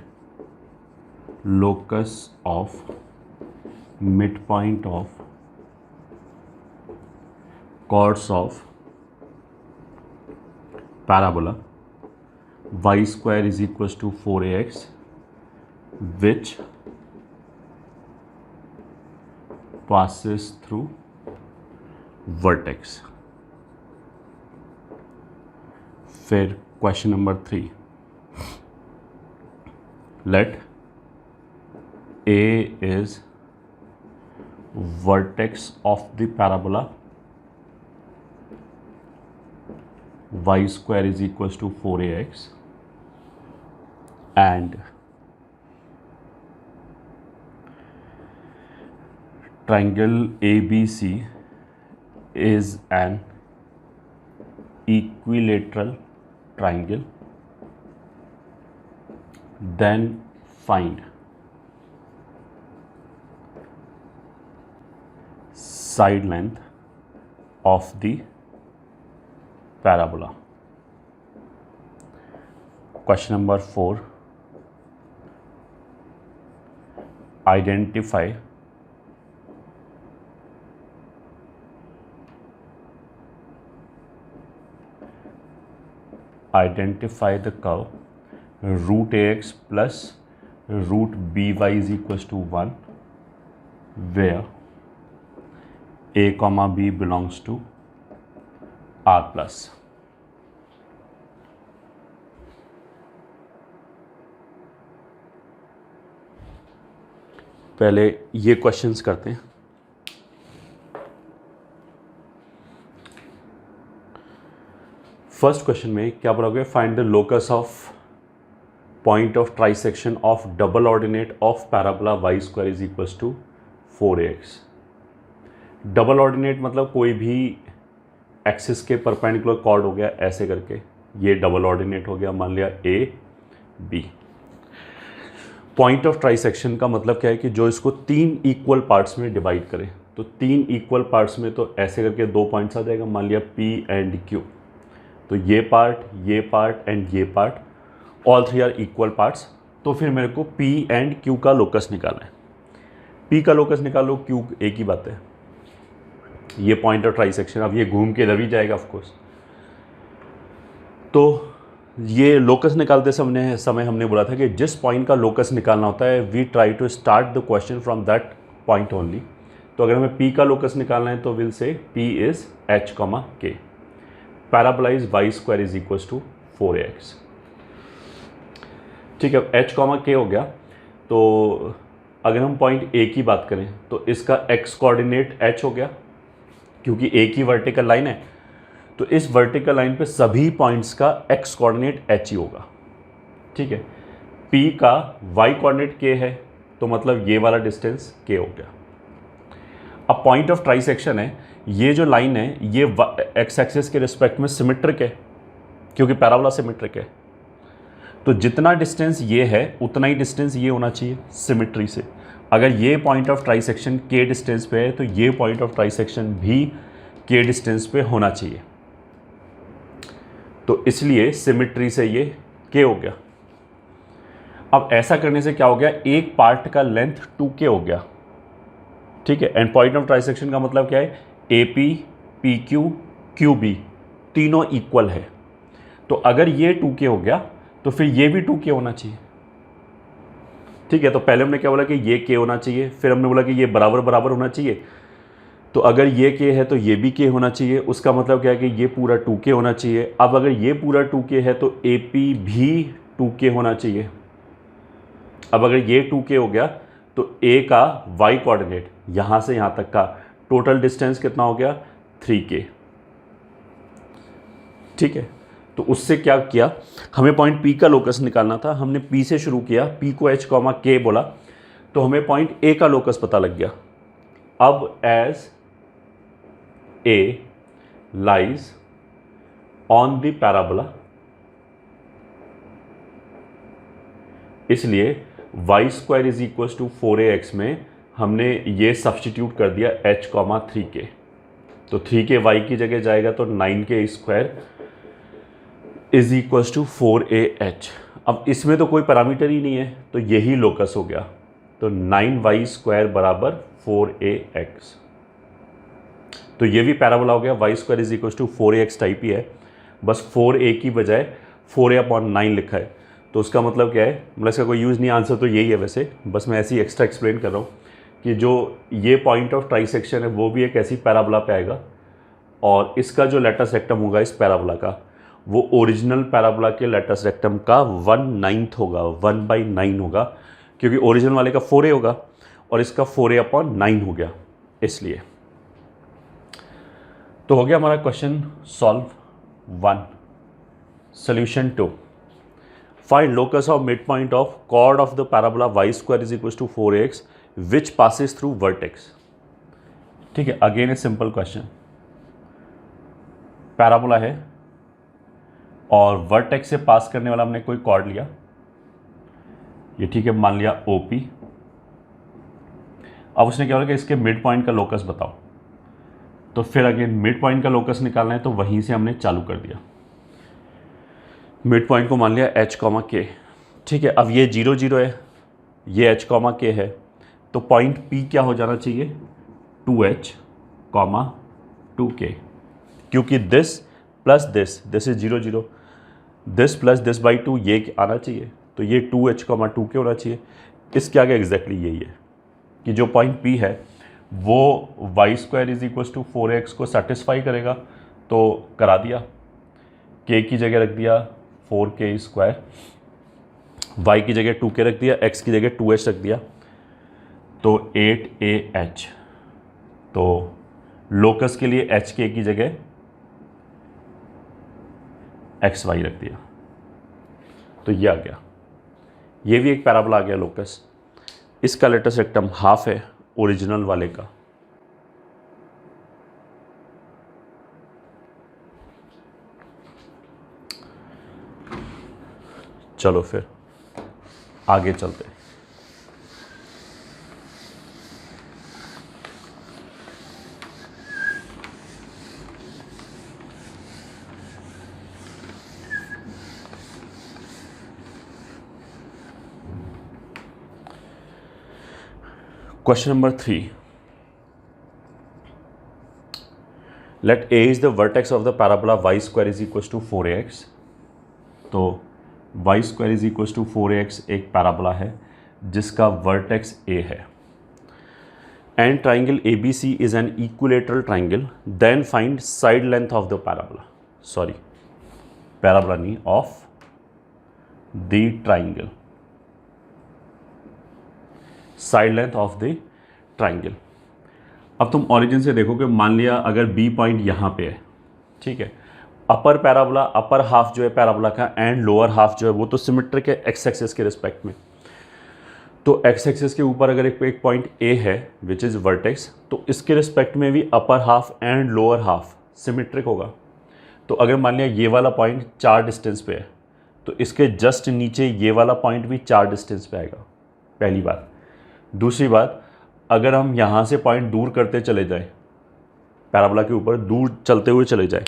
locus of midpoint of chords of parabola y square is equals to 4ax which passes through vertex. फिर question number 3, let A is vertex of the parabola, y square is equals to 4ax, and triangle ABC is an equilateral triangle. Then find side length of the parabola. Question number 4. Identify the curve root ax plus root by is equals to 1 where a comma b belongs to r plus. पहले ये questions करते हैं. First question में क्या बोलोगे? Find the locus of point of trisection of double ordinate of parabola y square is equals to 4ax. Double ordinate मतलब कोई भी एक्सिस के परपेंडिकुलर कॉर्ड हो गया ऐसे करके, ये डबल ऑर्डिनेट हो गया, मान लिया A B. Point of trisection का मतलब क्या है कि जो इसको 3 इक्वल पार्ट्स में डिवाइड करें. तो 3 इक्वल पार्ट्स में तो ऐसे करके 2 पॉइंट्स आ जाएगा, मान लिया P एंड Q. तो ये पार्ट एंड ये part, all 3 are equal parts. तो फिर मेरे को P एंड Q का लोकस निकालना है. P का लोकस निकालो, Q एक ही बात है, ये पॉइंट ऑफ ट्राइसेक्शन. अब ये घूम के इधर भी जाएगा ऑफकोर्स. तो ये लोकस निकालते समय हमने बोला था कि जिस पॉइंट का लोकस निकालना होता है we try to start the question from that point only. तो अगर हमें P का लोकस निकालना है तो will say P is h, K. Parabola is y square is equals to 4ax. ठीक है, h, K हो गया. तो अगर हम पॉइंट A की बात करें तो इसका x कोऑर्डिनेट h हो गया क्योंकि A की वर्टिकल लाइन है. तो इस वर्टिकल लाइन पे सभी पॉइंट्स का x कोऑर्डिनेट h ही होगा. ठीक है, P का y कोऑर्डिनेट k है तो मतलब ये वाला डिस्टेंस k हो गया. अब पॉइंट ऑफ ट्राइसेक्शन है, ये जो लाइन है ये x एक्सिस के रिस्पेक्ट में सिमेट्रिक है क्योंकि पैराबोला सिमेट्रिक है. तो जितना डिस्टेंस ये है उतना ही डिस्टेंस ये होना चाहिए सिमेट्री से. अगर ये point of trisection k distance पे है तो ये पॉइंट ऑफ ट्राइसेक्शन भी k डिस्टेंस पे होना चाहिए. तो इसलिए सिमेट्री से ये k हो गया. अब ऐसा करने से क्या हो गया, एक पार्ट का लेंथ 2k हो गया. ठीक है, एंड पॉइंट ऑफ ट्राइसेक्शन का मतलब क्या है, AP, PQ, QB तीनों इक्वल है. तो अगर ये 2k हो गया तो फिर ये भी 2k होना चाहिए. ठीक है, तो पहले हमने क्या बोला कि ये k होना चाहिए, फिर हमने बोला कि ये बराबर बराबर होना चाहिए. तो अगर ये k है तो ये भी k होना चाहिए. उसका मतलब क्या है कि ये पूरा 2k होना चाहिए. अब अगर ये पूरा 2k है तो AP भी 2k होना चाहिए. अब अगर ये 2k हो गया तो A का y कोऑर्डिनेट यहाँ से यहाँ तक का टोटल डिस्टेंस कितना हो गया, 3k. ठीक है, तो उससे क्या किया, हमें पॉइंट P का लोकस निकालना था. हमने P से शुरू किया, P को h, K बोला तो हमें पॉइंट A का लोकस पता लग गया. अब as A lies on the parabola, इसलिए y square is equal to 4ax में हमने ये सब्सटीट्यूट कर दिया h, 3k. तो 3k y की जगह जाएगा तो 9k square is equal to 4ah. अब इसमें तो कोई पैरामीटर ही नहीं है तो यही लोकस हो गया. तो 9y स्क्वायर बराबर 4ax. तो ये भी पैराबोला हो गया. y square is equal to 4ax type ही है, बस 4a की बजाय 4a/9 लिखा है. तो उसका मतलब क्या है, मतलब इसका कोई यूज़ नहीं, आंसर तो यही है वैसे, बस मैं ऐसे ही एक्स्ट्रा एक्सप्लेन कर रहा हूँ कि जो ये पॉइंट ऑफ ट्राइसेक्शन है वो भी एक ऐसी पैराबोला पे आएगा और इसका जो लेटस रेक्टम होगा इस पैराबोला का वो ओरिजिनल पैराबोला के लेटस रेक्टम का 1/9 होगा, 1/9 होगा. क्योंकि ओरिजिनल वाले का 4a होगा और इसका 4a/9 हो गया, इसलिए। तो हो गया हमारा question solve 1। Solution 2, find locus of mid point of chord of the parabola y² = 4ax which passes through vertex. ठीक है, again a simple question. Parabola है और वर्टेक्स से पास करने वाला हमने कोई कॉर्ड लिया, ये ठीक है, मान लिया OP। अब उसने क्या बोला कि इसके मिड पॉइंट का लोकस बताओ, तो फिर अगेन मिड पॉइंट का लोकस निकालना है, तो वहीं से हमने चालू कर दिया। मिड पॉइंट को मान लिया h, k। ठीक है, अब ये 0 0 है, ये h, k है, तो पॉइंट P क्या हो जाना चाहिए, 2h, 2k, क्योंकि this plus this is 0 0, this plus this by 2 ये आना चाहिए, तो ये 2h, 2k होना चाहिए। इसके आगे एग्जैक्टली यही है कि जो पॉइंट P है वो y² = 4x को सेटिस्फाई करेगा, तो करा दिया। k की जगह रख दिया 4k², y की जगह 2k रख दिया, x की जगह 2h रख दिया, तो 8ah। तो लोकस के लिए hk की जगह xy रख दिया, तो ये आ गया। ये भी एक पैराबोला आ गया लोकस। इसका लेटेस्ट रेक्टम हाफ है ओरिजिनल वाले का। चलो फिर आगे चलते हैं। Question number 3, let a is the vertex of the parabola y² = 4ax। तो y² = 4ax एक पैराबोला है जिसका वर्टेक्स a है, and triangle ABC is an equilateral triangle, then find side length of the parabola, sorry parabola नहीं, of the triangle, side length of the triangle. अब तुम origin से देखो कि मान लिया अगर B पॉइंट यहाँ पे है, ठीक है, अपर पैराबोला, अपर हाफ जो है पैराबोला का एंड लोअर हाफ जो है वो तो सिमेट्रिक है एक्स एक्सिस के रिस्पेक्ट में। तो एक्स एक्सिस के ऊपर अगर एक पॉइंट A है विच इज़ वर्टेक्स, तो इसके रिस्पेक्ट में भी upper half and lower half symmetric होगा। तो अगर मान लिया ये वाला पॉइंट 4 डिस्टेंस पे है, तो इसके जस्ट नीचे ये वाला पॉइंट भी 4 डिस्टेंस पे आएगा, पहली बात। दूसरी बात, अगर हम यहाँ से पॉइंट दूर करते चले जाए, पैराबोला के ऊपर दूर चलते हुए चले जाए,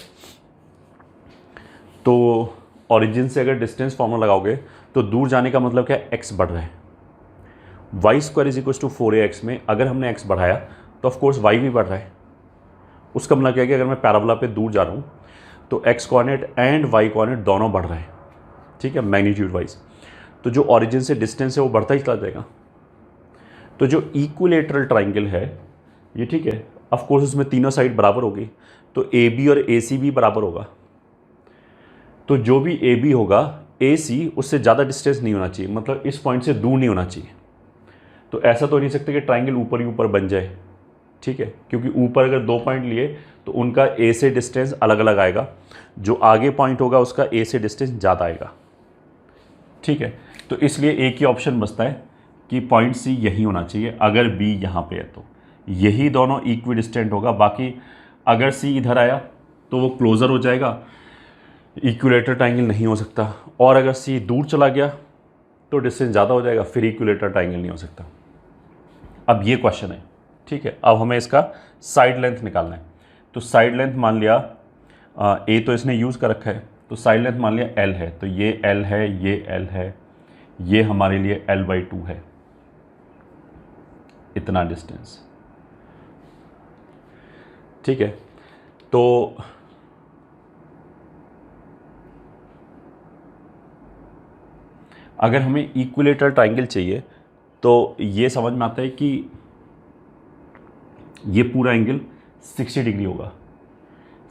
तो ओरिजिन से अगर डिस्टेंस फॉर्मूला लगाओगे तो दूर जाने का मतलब क्या है, x बढ़ रहा है। y² = 4ax में अगर हमने x बढ़ाया तो ऑफकोर्स y भी बढ़ रहा है। उसका मतलब क्या है कि अगर मैं पैराबोला पे दूर जा रहा हूँ तो x coordinate and y coordinate दोनों बढ़ रहे हैं, ठीक है, मैग्नीट्यूड वाइज। तो जो ओरिजिन से डिस्टेंस है वो बढ़ता ही चला जाएगा। तो जो इक्विलेटरल ट्राइंगल है ये, ठीक है, ऑफ कोर्स उसमें तीनों साइड बराबर होगी, तो AB और AC भी बराबर होगा। तो जो भी AB होगा AC उससे ज़्यादा डिस्टेंस नहीं होना चाहिए, मतलब इस पॉइंट से दूर नहीं होना चाहिए। तो ऐसा तो नहीं सकता कि ट्राइंगल ऊपर ही ऊपर बन जाए, ठीक है, क्योंकि ऊपर अगर 2 पॉइंट लिए तो उनका A से डिस्टेंस अलग अलग आएगा, जो आगे पॉइंट होगा उसका A से डिस्टेंस ज़्यादा आएगा, ठीक है। तो इसलिए एक ही ऑप्शन बचता है कि पॉइंट C यही होना चाहिए। अगर B यहाँ पे है तो यही दोनों इक्वी डिस्टेंट होगा। बाकी अगर C इधर आया तो वो क्लोज़र हो जाएगा, इक्विलेटर ट्राइंगल नहीं हो सकता, और अगर C दूर चला गया तो डिस्टेंस ज़्यादा हो जाएगा, फिर इक्विलेटर ट्राइंगल नहीं हो सकता। अब ये क्वेश्चन है, ठीक है, अब हमें इसका साइड लेंथ निकालना है। तो साइड लेंथ मान लिया A तो इसने यूज़ कर रखा है, तो साइड लेंथ मान लिया L है, तो ये L है, ये L है, ये हमारे लिए L/2 है, इतना डिस्टेंस, ठीक है। तो अगर हमें इक्विलेटरल ट्राइंगल चाहिए तो ये समझ में आता है कि ये पूरा एंगल 60 डिग्री होगा।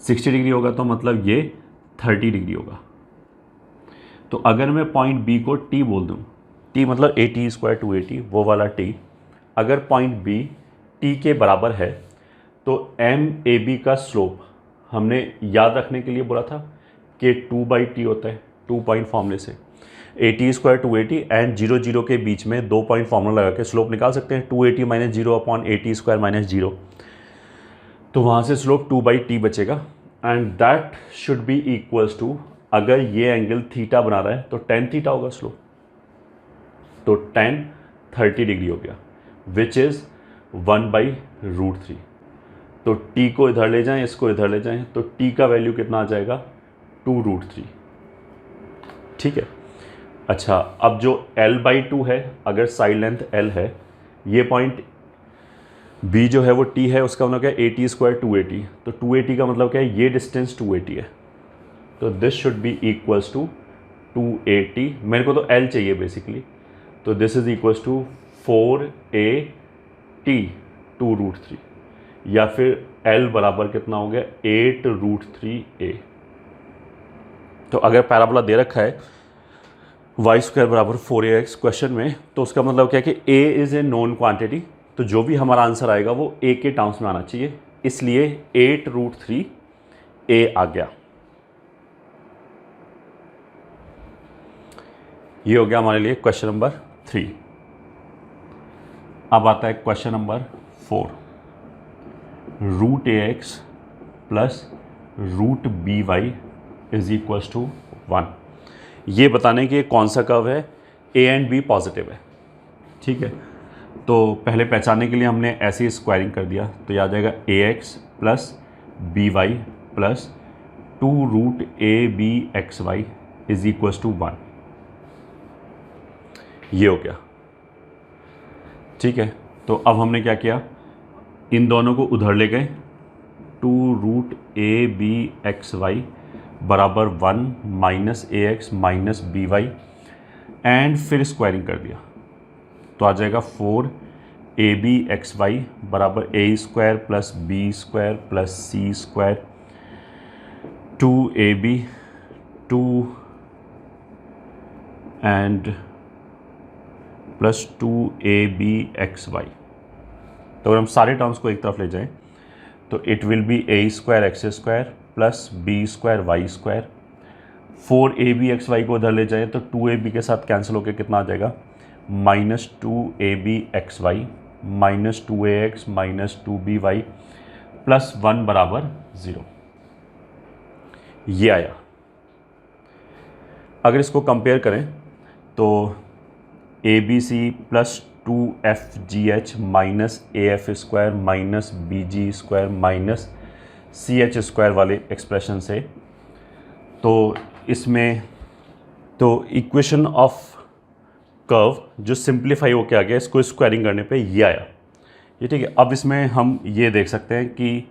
60 डिग्री होगा तो मतलब ये 30 डिग्री होगा। तो अगर मैं पॉइंट B को T बोल दूं टी मतलब ए टी स्क्वायर 280, वो वाला टी अगर पॉइंट बी टी के बराबर है तो एम ए बी का स्लोप हमने याद रखने के लिए बोला था कि 2/t होता है, 2 पॉइंट फॉर्मूले से ए टी स्क्वायर 280 एंड 0 के बीच में 2 पॉइंट फॉर्मूला लगा के स्लोप निकाल सकते हैं, 280 minus 0 upon A T square minus 0, तो वहाँ से स्लोप 2/t बचेगा and that should be equals to, अगर ये एंगल थीटा बना रहा है तो tan थीटा होगा स्लोप, तो tan 30 डिग्री हो गया विच इज़ 1/√3। तो t को इधर ले जाएं, इसको इधर ले जाएं, तो t का वैल्यू कितना आ जाएगा 2√3। ठीक है। अच्छा, अब जो l/2 है, अगर साइड लेंथ l है, ये पॉइंट b जो है वो t है, उसका मतलब क्या है ए टी स्क्वायर 280, तो 280 का मतलब क्या है, ये डिस्टेंस 280 है, तो this should be equals to 280, मेरे को तो l चाहिए बेसिकली, तो this is equals to 4AT 2√3, या फिर l बराबर कितना हो गया 8√3a। तो अगर पैराबोला दे रखा है वाई स्क्वायर बराबर 4ax क्वेश्चन में, तो उसका मतलब क्या है कि a is a known quantity, तो जो भी हमारा आंसर आएगा वो a के टर्म्स में आना चाहिए, इसलिए 8√3a आ गया। ये हो गया हमारे लिए क्वेश्चन नंबर 3। अब आता है question number 4, √ax plus √by is equals to 1। ये बताने कि कौन सा कर्व है, a एंड b पॉजिटिव है। ठीक है, तो पहले पहचानने के लिए हमने ऐसे स्क्वायरिंग कर दिया, तो याद जाएगा ax plus by plus 2√abxy is equals to 1। ये हो गया। ठीक है, तो अब हमने क्या किया, इन दोनों को उधर ले गए, 2√abxy बराबर 1 minus ax minus by and फिर स्क्वायरिंग कर दिया, तो आ जाएगा 4abxy बराबर a square plus b square plus c square 2ab 2 and plus 2abxy। तो अगर हम सारे टर्म्स को एक तरफ ले जाएं तो it will be a square x square plus b square y square. 4abxy को उधर ले जाएं तो 2ab के साथ कैंसिल होकर कितना आ जाएगा, minus 2abxy minus 2ax minus 2by plus 1 बराबर 0। ये आया। अगर इसको कंपेयर करें तो abc plus 2fgh minus af square minus bg square minus ch square वाले एक्सप्रेशन से, तो इसमें तो इक्वेशन ऑफ कर्व जो सिंप्लीफाई होके आ गया, इसको स्क्वायरिंग करने पे ये आया। ये ठीक है। अब इसमें हम ये देख सकते हैं कि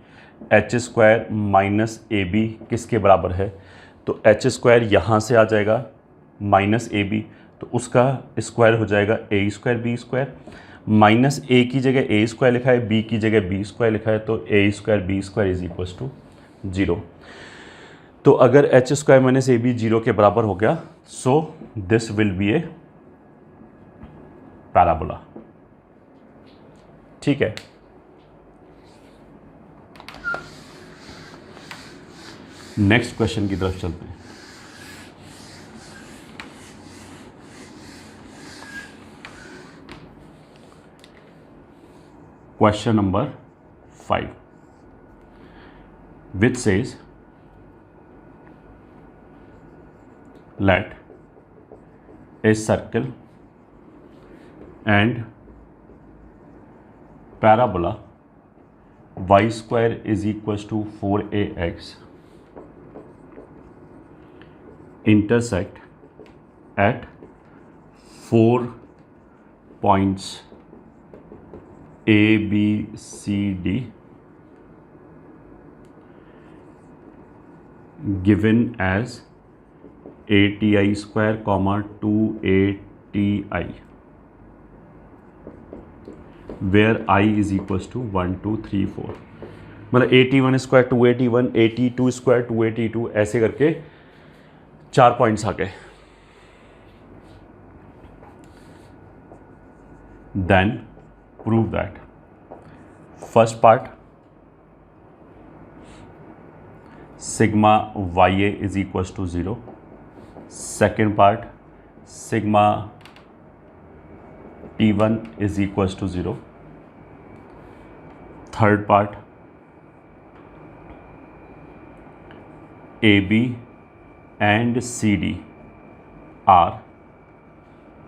H square minus A B किसके बराबर है, तो एच स्क्वायर यहाँ से आ जाएगा माइनस ए बी, तो उसका स्क्वायर हो जाएगा ए स्क्वायर बी स्क्वायर, माइनस ए की जगह ए स्क्वायर लिखा है, बी की जगह बी स्क्वायर लिखा है, तो A square B square is equals to 0। तो अगर H square minus A B 0 के बराबर हो गया, so this will be a parabola. ठीक है। नेक्स्ट क्वेश्चन की तरफ चलते हैं। Question number 5, which says let a circle and parabola y square is equals to 4ax intersect at 4 points A, B, C, D given as ATI square comma 2ATI where I is equals to 1, 2, 3, 4। मतलब 81 square 281, 82 square 282, ऐसे करके 4 points आ गए। Then prove that first part sigma y A is equals to 0, second part sigma T1 is equals to 0, third part AB and CD are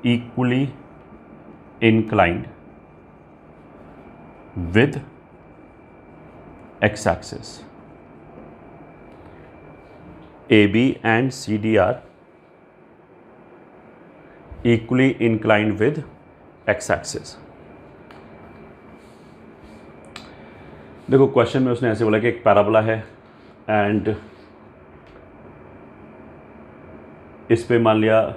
equally inclined with x-axis. AB and CD are equally inclined with x-axis. देखो question में उसने ऐसे बोला कि एक parabola है and इस पे मान लिया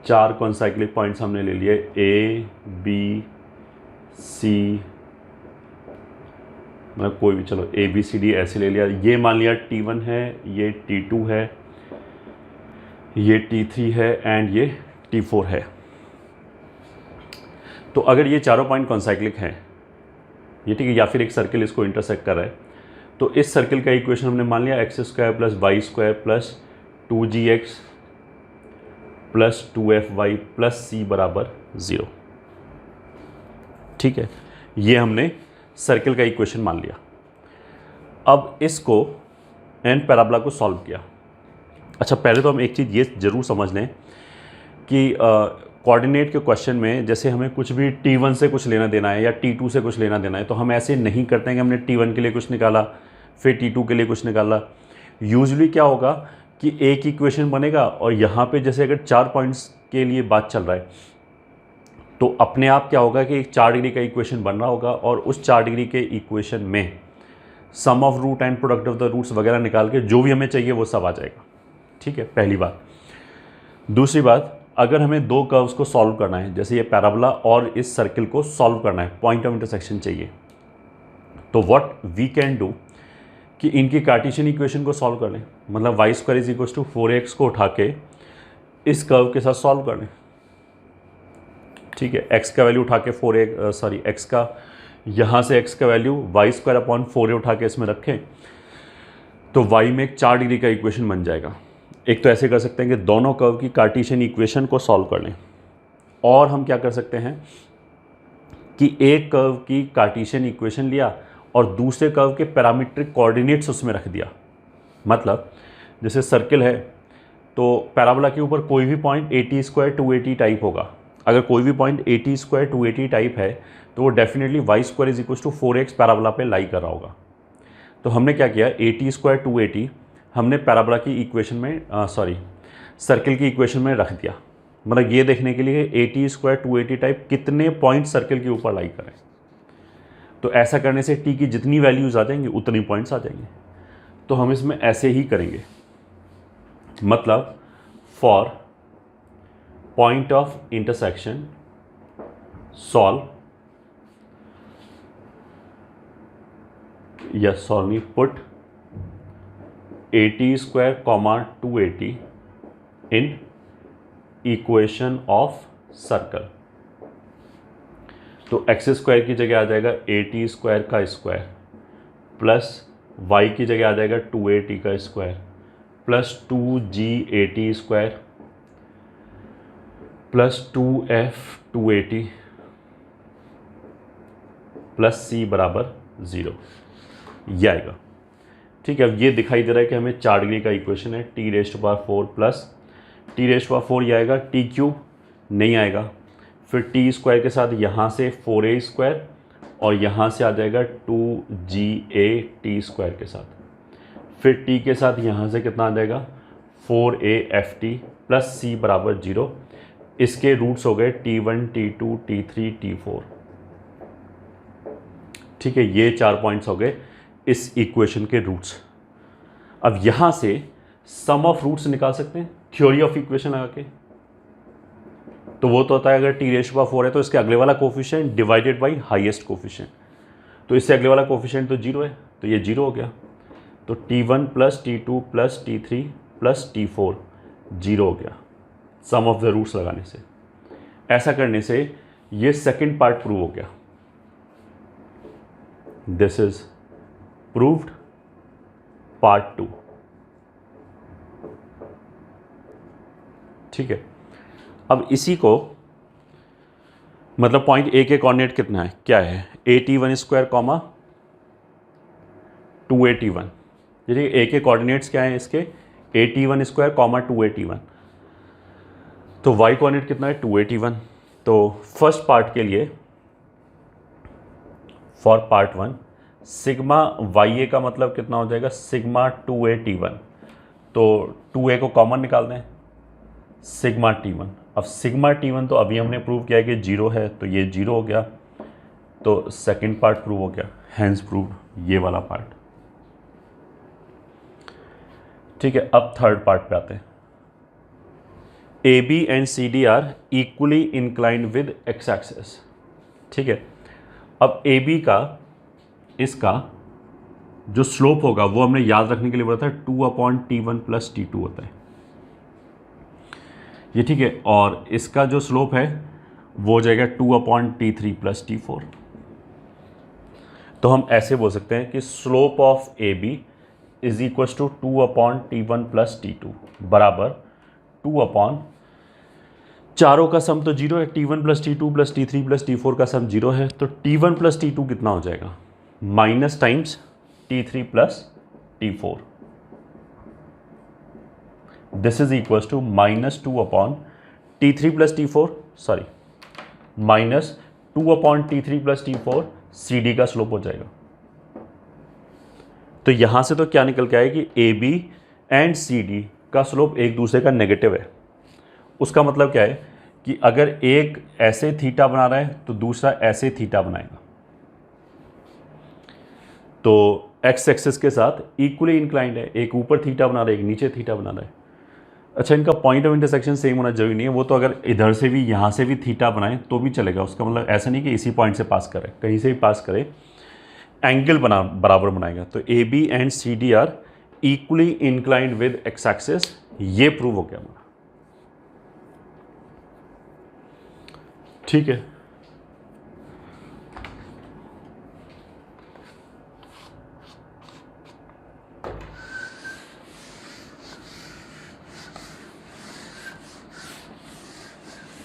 4 कॉन्साइक्लिक पॉइंट्स हमने ले लिए A, B, C, मतलब कोई भी, चलो A, B, C, D ऐसे ले लिया। ये मान लिया T1 है, ये T2 है, ये T3 है एंड ये T4 है। तो अगर ये चारों पॉइंट कॉन्साइक्लिक हैं, ये ठीक है, या फिर एक सर्किल इसको इंटरसेक्ट कर रहा है, तो इस सर्किल का इक्वेशन हमने मान लिया x² plus y square plus 2gx plus 2fy plus c बराबर 0। ठीक है, ये हमने सर्किल का इक्वेशन मान लिया। अब इसको एंड पैराबोला को सॉल्व किया। अच्छा, पहले तो हम एक चीज़ ये ज़रूर समझ लें कि कोऑर्डिनेट के क्वेश्चन में जैसे हमें कुछ भी T1 से कुछ लेना देना है या T2 से कुछ लेना देना है, तो हम ऐसे नहीं करते हैं कि हमने T1 के लिए कुछ निकाला फिर T2 के लिए कुछ निकाला। यूजुअली क्या होगा कि एक इक्वेशन बनेगा और यहाँ पे जैसे अगर 4 पॉइंट्स के लिए बात चल रहा है तो अपने आप क्या होगा कि एक 4 डिग्री का इक्वेशन बन रहा होगा और उस 4 डिग्री के इक्वेशन में sum of root and product of the roots वगैरह निकाल के जो भी हमें चाहिए वो सब आ जाएगा। ठीक है, पहली बात। दूसरी बात, अगर हमें 2 कर्व्स को सॉल्व करना है, जैसे ये पैराबोला और इस सर्किल को सॉल्व करना है, पॉइंट ऑफ इंटरसेक्शन चाहिए, तो व्हाट वी कैन डू कि इनकी कार्टेशियन इक्वेशन को सॉल्व कर लें। मतलब y square is equal to 4x को उठा के इस कर्व के साथ सॉल्व कर लें। ठीक है, x का वैल्यू उठा के x का यहाँ से x का value Y square upon 4a उठा के इसमें रखें तो y में एक 4 डिग्री का इक्वेशन बन जाएगा। एक तो ऐसे कर सकते हैं कि दोनों कर्व की कार्टेशियन इक्वेशन को सॉल्व कर लें, और हम क्या कर सकते हैं कि एक कर्व की कार्टेशियन इक्वेशन लिया और दूसरे कर्व के पैरामीट्रिक कोऑर्डिनेट्स उसमें रख दिया। मतलब जैसे सर्किल है तो पैराबोला के ऊपर कोई भी पॉइंट AT² 280 टाइप होगा। अगर कोई भी पॉइंट AT² 280 टाइप है तो वो definitely y² is equal to 4x parabola पे लाई कर रहा होगा। तो हमने क्या किया, AT² 280 हमने पैराबोला की इक्वेशन में सर्किल की इक्वेशन में रख दिया। मतलब ये देखने के लिए AT² 280 टाइप कितने पॉइंट सर्किल के ऊपर लाई करें। तो ऐसा करने से t की जितनी वैल्यूज़ आ जाएंगी उतनी पॉइंट्स आ जाएंगे। तो हम इसमें ऐसे ही करेंगे, मतलब for point of intersection solve put AT² 280 in equation of circle. तो x² की जगह आ जाएगा AT² का स्क्वायर प्लस y की जगह आ जाएगा 280 का square plus 2g80² plus 2f 280 plus c बराबर 0, ये आएगा। ठीक है, अब ये दिखाई दे रहा है कि हमें 4 डिग्री का इक्वेशन है t⁴ प्लस t⁴ ये आएगा, t³ नहीं आएगा, फिर t² के साथ यहाँ से 4a² और यहाँ से आ जाएगा 2gA² के साथ, फिर t के साथ यहाँ से कितना आ जाएगा 4aft प्लस c बराबर 0। इसके रूट्स हो गए t1 t2 t3 t4। ठीक है, ये 4 पॉइंट्स हो गए इस इक्वेशन के रूट्स। अब यहाँ से सम ऑफ रूट्स निकाल सकते हैं थ्योरी ऑफ इक्वेशन लगा के। तो वो तो होता है अगर t⁴ है तो इसके अगले वाला coefficient divided by highest coefficient. तो इससे अगले वाला कोफिशिएंट तो 0 है, तो ये 0 हो गया। तो t1 plus t2 plus t3 plus t4 0 हो गया सम ऑफ द रूट्स लगाने से। ऐसा करने से ये सेकंड पार्ट प्रूव हो गया, दिस इज प्रूव्ड पार्ट 2। ठीक है, अब इसी को मतलब पॉइंट ए के कोऑर्डिनेट कितना है, क्या है, 81 स्क्वायर कॉमा 281। देखिए ए के कोऑर्डिनेट्स क्या हैं इसके, 81 स्क्वायर कॉमा 281, तो वाई कोऑर्डिनेट कितना है 281। तो फर्स्ट पार्ट के लिए फॉर पार्ट 1 सिग्मा वाई ए का मतलब कितना हो जाएगा, सिग्मा 281। तो 2a को कॉमन निकाल दें, सिग्मा T1। अब सिग्मा T1 तो अभी हमने प्रूव किया है कि 0 है, तो ये 0 हो गया, तो सेकंड पार्ट प्रूव हो गया, हैंस प्रूव्ड ये वाला पार्ट। ठीक है, अब थर्ड पार्ट पे आते हैं। A B and C D are equally inclined with x axis. ठीक है, अब ए बी का इसका जो स्लोप होगा वो हमने याद रखने के लिए बोला था 2/T1 + T2 होता है ये। ठीक है, और इसका जो स्लोप है वो हो जाएगा 2/T3 + T4। तो हम ऐसे बोल सकते हैं कि slope of A B is equal to 2/T1 + T2 बराबर 2 चारों का सम तो 0 है, T1 + T2 + T3 + T4 का सम 0 है, तो T1 + T2 कितना हो जाएगा, minus times T3 + T4। This is equal to -2/T3 + T4 sorry minus 2/T3 + T4 C D का स्लोप हो जाएगा। तो यहां से तो क्या निकल के आया कि A B and C D का स्लोप एक दूसरे का नेगेटिव है। उसका मतलब क्या है कि अगर एक ऐसे थीटा बना रहा है तो दूसरा ऐसे थीटा बनाएगा, तो एक्स एक्सिस के साथ इक्वली इंक्लाइंड है, एक ऊपर थीटा बना रहा है, एक नीचे थीटा बना रहा है। अच्छा, इनका पॉइंट ऑफ इंटरसेक्शन सेम होना जरूरी नहीं है, वो तो अगर इधर से भी यहाँ से भी थीटा बनाए तो भी चलेगा। उसका मतलब ऐसा नहीं कि इसी पॉइंट से पास करे, कहीं से भी पास करे, एंगल बराबर बनाएगा। तो A B and C D are equally inclined with x axis, ये प्रूव हो गया हमारा। ठीक है,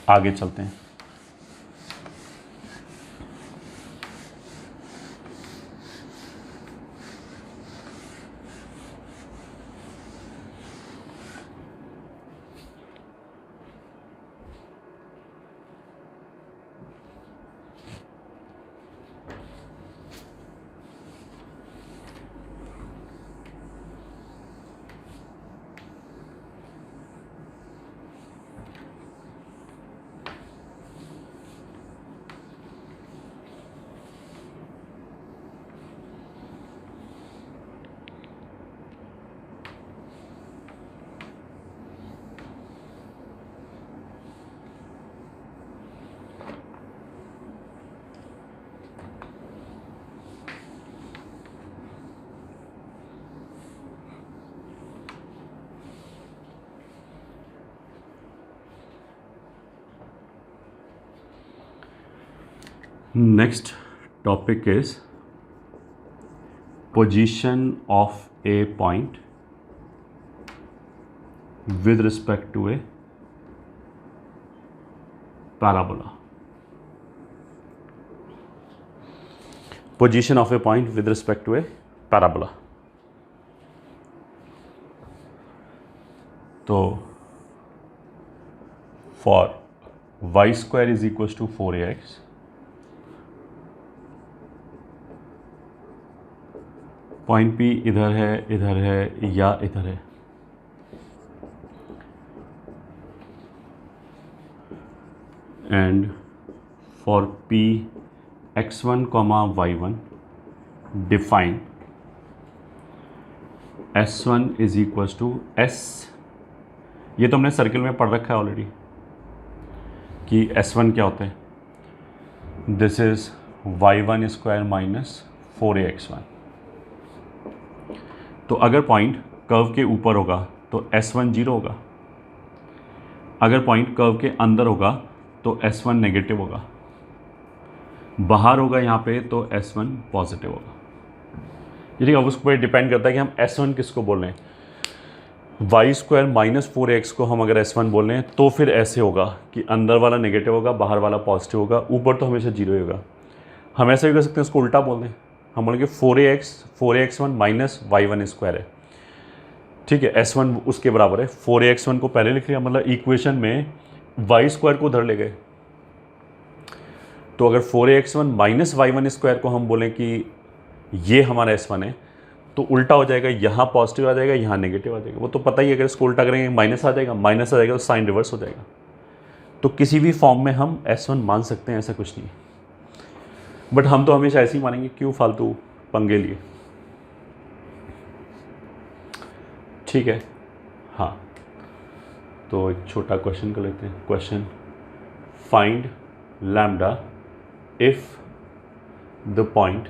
आगे चलते हैं। Next topic is position of a point with respect to a parabola. Position of a point with respect to a parabola. तो for y² is equals to 4ax, point P इधर है या इधर है, and for P x1, y1 define S1 is equals to S, ये तो हमने circle में पढ़ रखा है ऑलरेडी कि S1 क्या होता है, this is y1² minus 4ax1। तो अगर पॉइंट कर्व के ऊपर होगा तो S1 0 होगा, अगर पॉइंट कर्व के अंदर होगा तो S1 नेगेटिव होगा। बाहर होगा यहाँ पे तो S1 पॉजिटिव होगा। ये ठीक है, उस पर डिपेंड करता है कि हम S1 किसको बोल रहे हैं। वाई स्क्वायर माइनस 4x को हम अगर S1 बोल रहे हैं तो फिर ऐसे होगा कि अंदर वाला नेगेटिव होगा, बाहर वाला पॉजिटिव होगा, ऊपर तो हमेशा जीरो ही होगा। हम ऐसा भी कर सकते हैं, उसको उल्टा बोल दें, हम बोलेंगे 4ax1 माइनस y1 स्क्वायर है, ठीक है, S1 उसके बराबर है। 4ax1 को पहले लिख लिया, मतलब इक्वेशन में वाई स्क्वायर को उधर ले गए। तो अगर 4ax1 माइनस y1 स्क्वायर को हम बोलें कि ये हमारा S1 है, तो उल्टा हो जाएगा, यहाँ पॉजिटिव आ जाएगा, यहाँ नेगेटिव आ जाएगा। वो तो पता ही है, अगर इसको उल्टा करेंगे माइनस आ जाएगा, माइनस आ जाएगा तो साइन रिवर्स हो जाएगा। तो किसी भी फॉर्म में हम S1 मान सकते हैं, ऐसा कुछ नहीं। बट हम तो हमेशा ऐसे ही मानेंगे, क्यों फालतू पंगे लिए, ठीक है। हाँ, तो एक छोटा क्वेश्चन कर लेते हैं। Question, find lambda if the point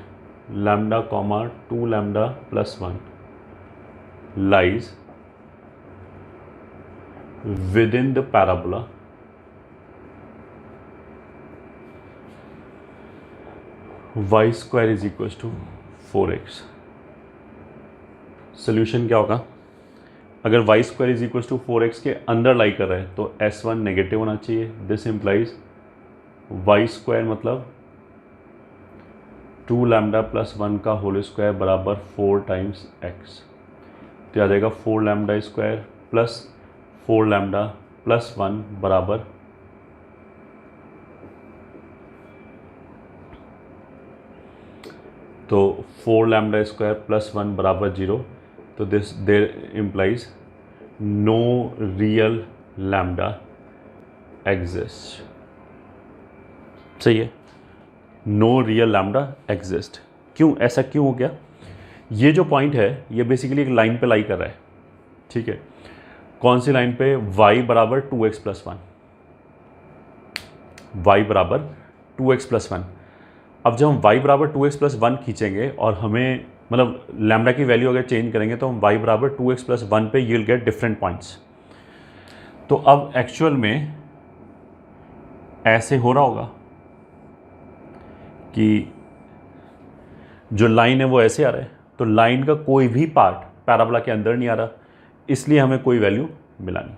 lambda comma 2 lambda plus 1 lies within the parabola y square is equal to 4x। Solution क्या होगा? अगर y square is equal to 4x के अंदर लाई कर रहा है तो S1 नेगेटिव होना चाहिए। दिस इम्प्लाइज y स्क्वायर मतलब 2 लैम्डा प्लस 1 का होल स्क्वायर बराबर 4 टाइम्स x। तो आ जाएगा 4 lambda square plus 4 lambda plus 1 बराबर तो 4 लैम्डा स्क्वायर प्लस 1 बराबर 0। तो this there implies no real lambda exist. सही है, नो रियल लैम्डा एग्जिस्ट। क्यों, ऐसा क्यों हो गया? ये जो पॉइंट है ये बेसिकली एक लाइन पे लाई कर रहा है, ठीक है। कौन सी लाइन पे? y बराबर 2x प्लस 1, y बराबर 2x प्लस 1। अब जब हम y बराबर 2x प्लस 1 खींचेंगे और हमें मतलब लैम्डा की वैल्यू अगर चेंज करेंगे तो हम y बराबर 2x प्लस 1 पे you will get different points. तो अब एक्चुअल में ऐसे हो रहा होगा कि जो लाइन है वो ऐसे आ रहा है, तो लाइन का कोई भी पार्ट पैराबोला के अंदर नहीं आ रहा, इसलिए हमें कोई वैल्यू मिला नहीं,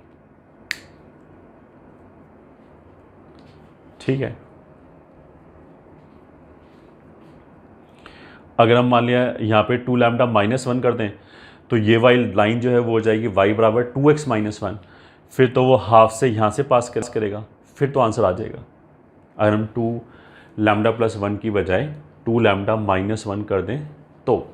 ठीक है। अगर हम मान लिया यहाँ पे 2 लैम्डा माइनस 1 कर दें तो ये वाली लाइन जो है वो हो जाएगी y बराबर 2x माइनस 1। फिर तो वो हाफ से यहाँ से पास करेगा, फिर तो आंसर आ जाएगा। अगर हम 2 लैम्डा प्लस 1 की बजाय 2 लैम्डा माइनस 1 कर दें तो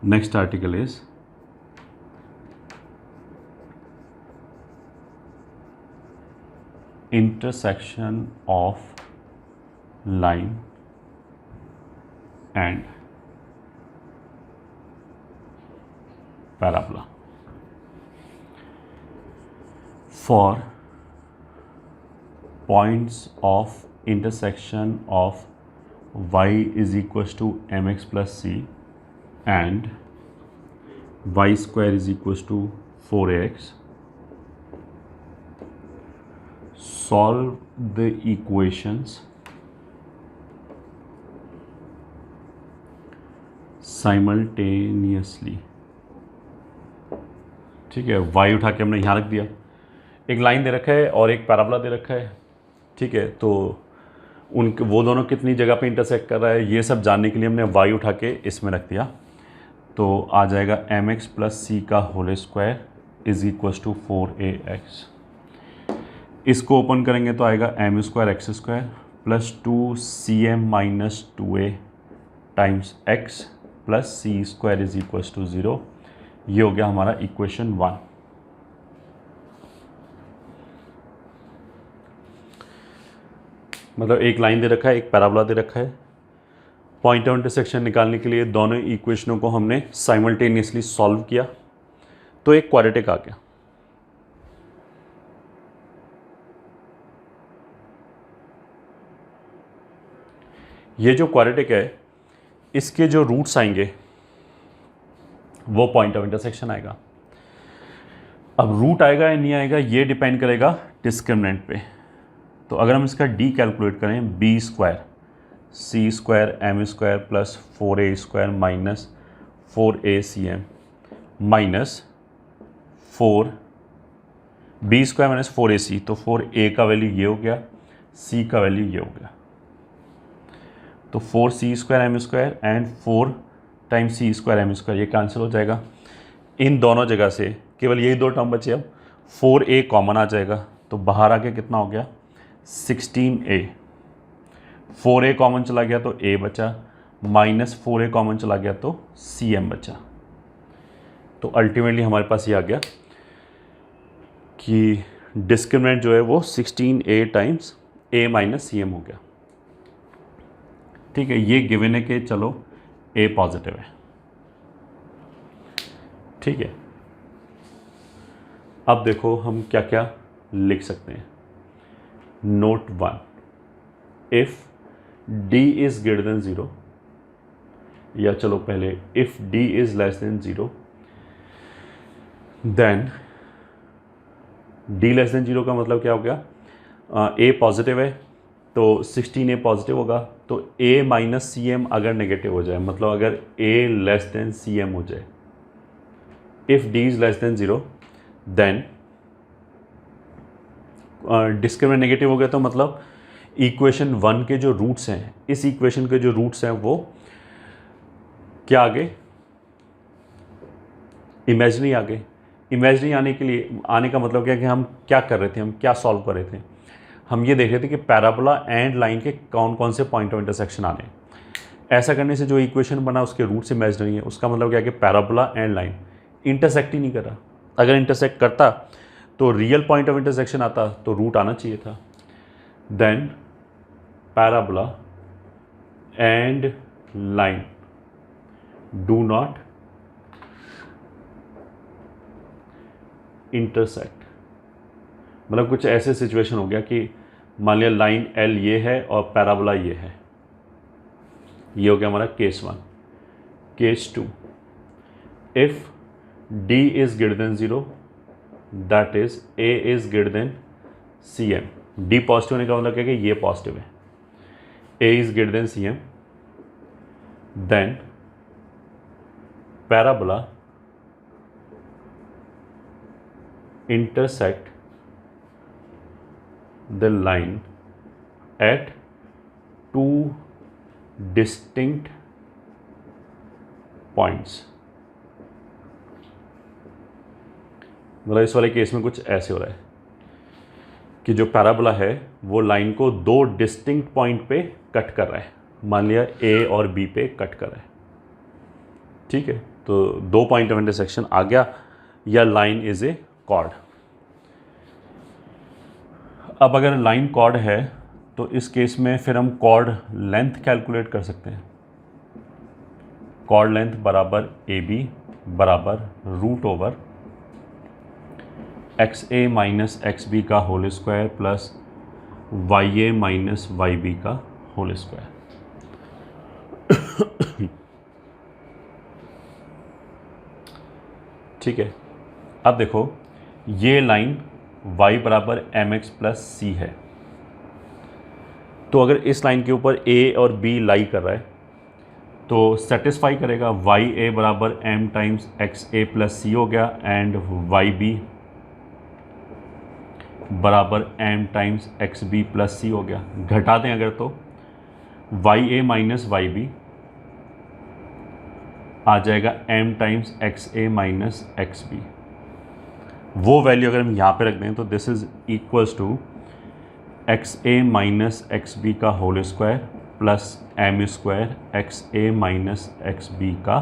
next article is intersection of line and parabola for points of intersection of y is equals to mx plus c and y square is equals to 4ax. Solve the equations simultaneously। ठीक है, y उठा के हमने यहाँ रख दिया, एक line दे रखा है और एक पैराबोला दे रखा है, ठीक है। तो उनके वो दोनों कितनी जगह पे इंटरसेक्ट कर रहा है ये सब जानने के लिए हमने y उठा के इसमें रख दिया। तो आ जाएगा mx प्लस सी का whole square is equals to 4ax। इसको ओपन करेंगे तो आएगा m square x square plus 2cm minus 2a times x plus c square is equals to 0। ये हो गया हमारा इक्वेशन 1। मतलब एक लाइन दे रखा है, एक पैराबोला दे रखा है। पॉइंट ऑफ इंटरसेक्शन निकालने के लिए दोनों इक्वेशनों को हमने साइमल्टेनियसली सॉल्व किया तो एक क्वाड्रेटिक आ गया। ये जो क्वाड्रेटिक है इसके जो रूट्स आएंगे वो पॉइंट ऑफ इंटरसेक्शन आएगा। अब रूट आएगा या नहीं आएगा ये डिपेंड करेगा डिस्क्रिमिनेंट पे। तो अगर हम इसका डी कैलकुलेट करें, B square C square M square plus 4a square minus 4ac minus 4 B square minus 4ac, तो 4a का वैल्यू ये हो गया, c का वैल्यू ये हो गया। तो 4c square M square and 4 times c square M square ये कैंसिल हो जाएगा। इन दोनों जगह से केवल यही दो टर्म बचे। अब 4a कॉमन आ जाएगा तो बाहर आके कितना हो गया 16a। 4a कॉमन चला गया तो a बचा, माइनस 4a कॉमन चला गया तो cm बचा। तो अल्टीमेटली हमारे पास ये आ गया कि डिस्क्रिमिनेंट जो है वो 16a times a minus cm हो गया। ठीक है, ये गिवन है कि चलो a पॉजिटिव है। ठीक है, अब देखो हम क्या क्या लिख सकते हैं। Note 1, if d is greater than 0, या चलो पहले if d is less than 0 then d less than 0 का मतलब क्या हो गया, a पॉजिटिव है तो 16a पॉजिटिव होगा। तो a माइनस सी एम अगर नेगेटिव हो जाए, मतलब अगर a less than C m हो जाए, if d is less than 0 then discriminant negative हो गया, तो मतलब इक्वेशन 1 के जो रूट्स हैं, इस इक्वेशन के जो रूट्स हैं वो क्या आ गए, इमेजिनरी आ गए। इमेजिनरी आने के लिए, आने का मतलब क्या है कि हम क्या कर रहे थे, हम क्या सॉल्व कर रहे थे, हम ये देख रहे थे कि पैराबोला एंड लाइन के कौन कौन से पॉइंट ऑफ इंटरसेक्शन आने हैं। ऐसा करने से जो इक्वेशन बना उसके रूट्स इमेजिनरी है, उसका मतलब क्या है कि पैराबोला एंड लाइन इंटरसेक्ट ही नहीं कर रहा। अगर इंटरसेक्ट करता तो रियल पॉइंट ऑफ इंटरसेक्शन आता तो रूट आना चाहिए था। Then parabola and line do not intersect. मतलब कुछ ऐसे सिचुएशन हो गया कि मान लिया लाइन एल ये है और पैराबोला ये है, ये हो गया हमारा case 1। Case 2, if D is greater than 0 that is A is greater than C M. D positive होने का मतलब क्या है कि ये पॉजिटिव है, A is greater than C M, then parabola intersect the line at two distinct points। मतलब इस वाले केस में कुछ ऐसे हो रहा है कि जो पैराबोला है वो लाइन को दो डिस्टिंक्ट पॉइंट पे कट कर रहा है। मान लिया ए और बी पे कट कर रहा है। ठीक है, तो दो पॉइंट ऑफ इंटरसेक्शन आ गया, या लाइन इज ए कॉर्ड। अब अगर लाइन कॉर्ड है तो इस केस में फिर हम कॉर्ड लेंथ कैलकुलेट कर सकते हैं। कॉर्ड लेंथ बराबर ए बी बराबर root over x A minus x B का whole square plus Y A minus Y B का होल स्क्वायर। ठीक है, अब देखो ये लाइन y बराबर एम एक्स प्लस सी है, तो अगर इस लाइन के ऊपर a और b लाई कर रहा है तो सेटिस्फाई करेगा। वाई ए बराबर M times X A plus C हो गया एंड वाई बी बराबर M times X B plus C हो गया। घटा दें अगर तो Y A minus Y B आ जाएगा M times X A minus x B. वो वैल्यू अगर हम यहाँ पे रख दें तो this is equals to X A minus x B का whole square plus M square X A minus x B का